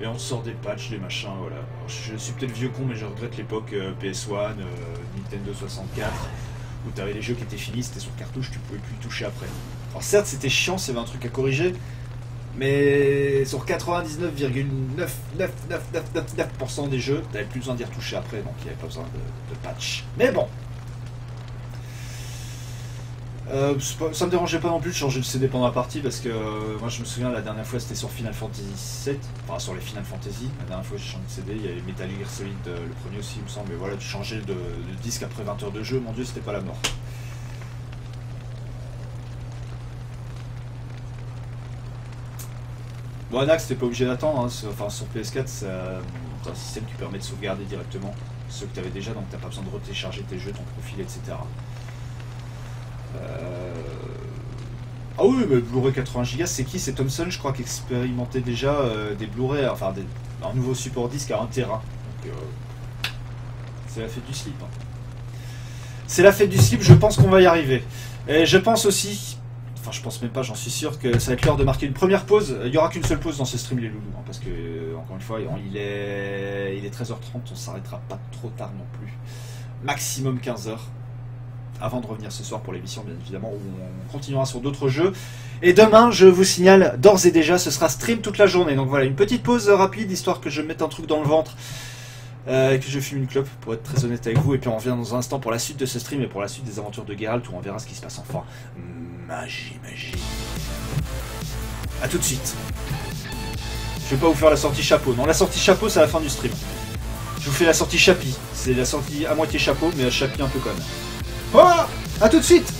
Et on sort des patchs, des machins, voilà. Alors, je suis peut-être vieux con, mais je regrette l'époque PS1, Nintendo 64, où t'avais les jeux qui étaient finis, c'était sur cartouche, tu pouvais plus y toucher après. Alors certes, c'était chiant, c'est un truc à corriger, mais sur 99,99999% des jeux, t'avais plus besoin d'y retoucher après, donc il n'y avait pas besoin de patch. Mais bon, ça me dérangeait pas non plus de changer de CD pendant la partie, parce que moi je me souviens la dernière fois c'était sur Final Fantasy 7, enfin sur les Final Fantasy, la dernière fois j'ai changé de CD, il y avait Metal Gear Solid, le premier aussi il me semble, mais voilà, tu changeais de disque après 20 heures de jeu, mon dieu c'était pas la mort. Bon, Anax, t'es pas obligé d'attendre, hein. Enfin sur PS4 c'est un système qui permet de sauvegarder directement ceux que tu avais déjà, donc t'as pas besoin de retélécharger tes jeux, ton profil, etc. Ah oui, mais Blu-ray 80 Go, c'est qui? C'est Thomson, je crois, qui expérimentait déjà des Blu-ray, enfin un nouveau support disque à 1 Tera. Donc c'est la fête du slip. Hein. C'est la fête du slip, je pense qu'on va y arriver. Et je pense aussi, Enfin, je pense même pas, j'en suis sûr que ça va être l'heure de marquer une première pause. Il y aura qu'une seule pause dans ce stream, les loulous, hein, parce que, encore une fois, il est 13h30, on s'arrêtera pas trop tard non plus. Maximum 15h. Avant de revenir ce soir pour l'émission, bien évidemment, où on continuera sur d'autres jeux. Et demain, je vous signale, d'ores et déjà, ce sera stream toute la journée. Donc voilà, une petite pause rapide, histoire que je mette un truc dans le ventre, et que je fume une clope, pour être très honnête avec vous. Et puis on revient dans un instant pour la suite de ce stream et pour la suite des aventures de Geralt, où on verra ce qui se passe enfin. Magie. A tout de suite. Je vais pas vous faire la sortie chapeau. Non, la sortie chapeau, c'est à la fin du stream. Je vous fais la sortie chapi. C'est la sortie à moitié chapeau, mais à chapi un peu quand même. Oh, à tout de suite.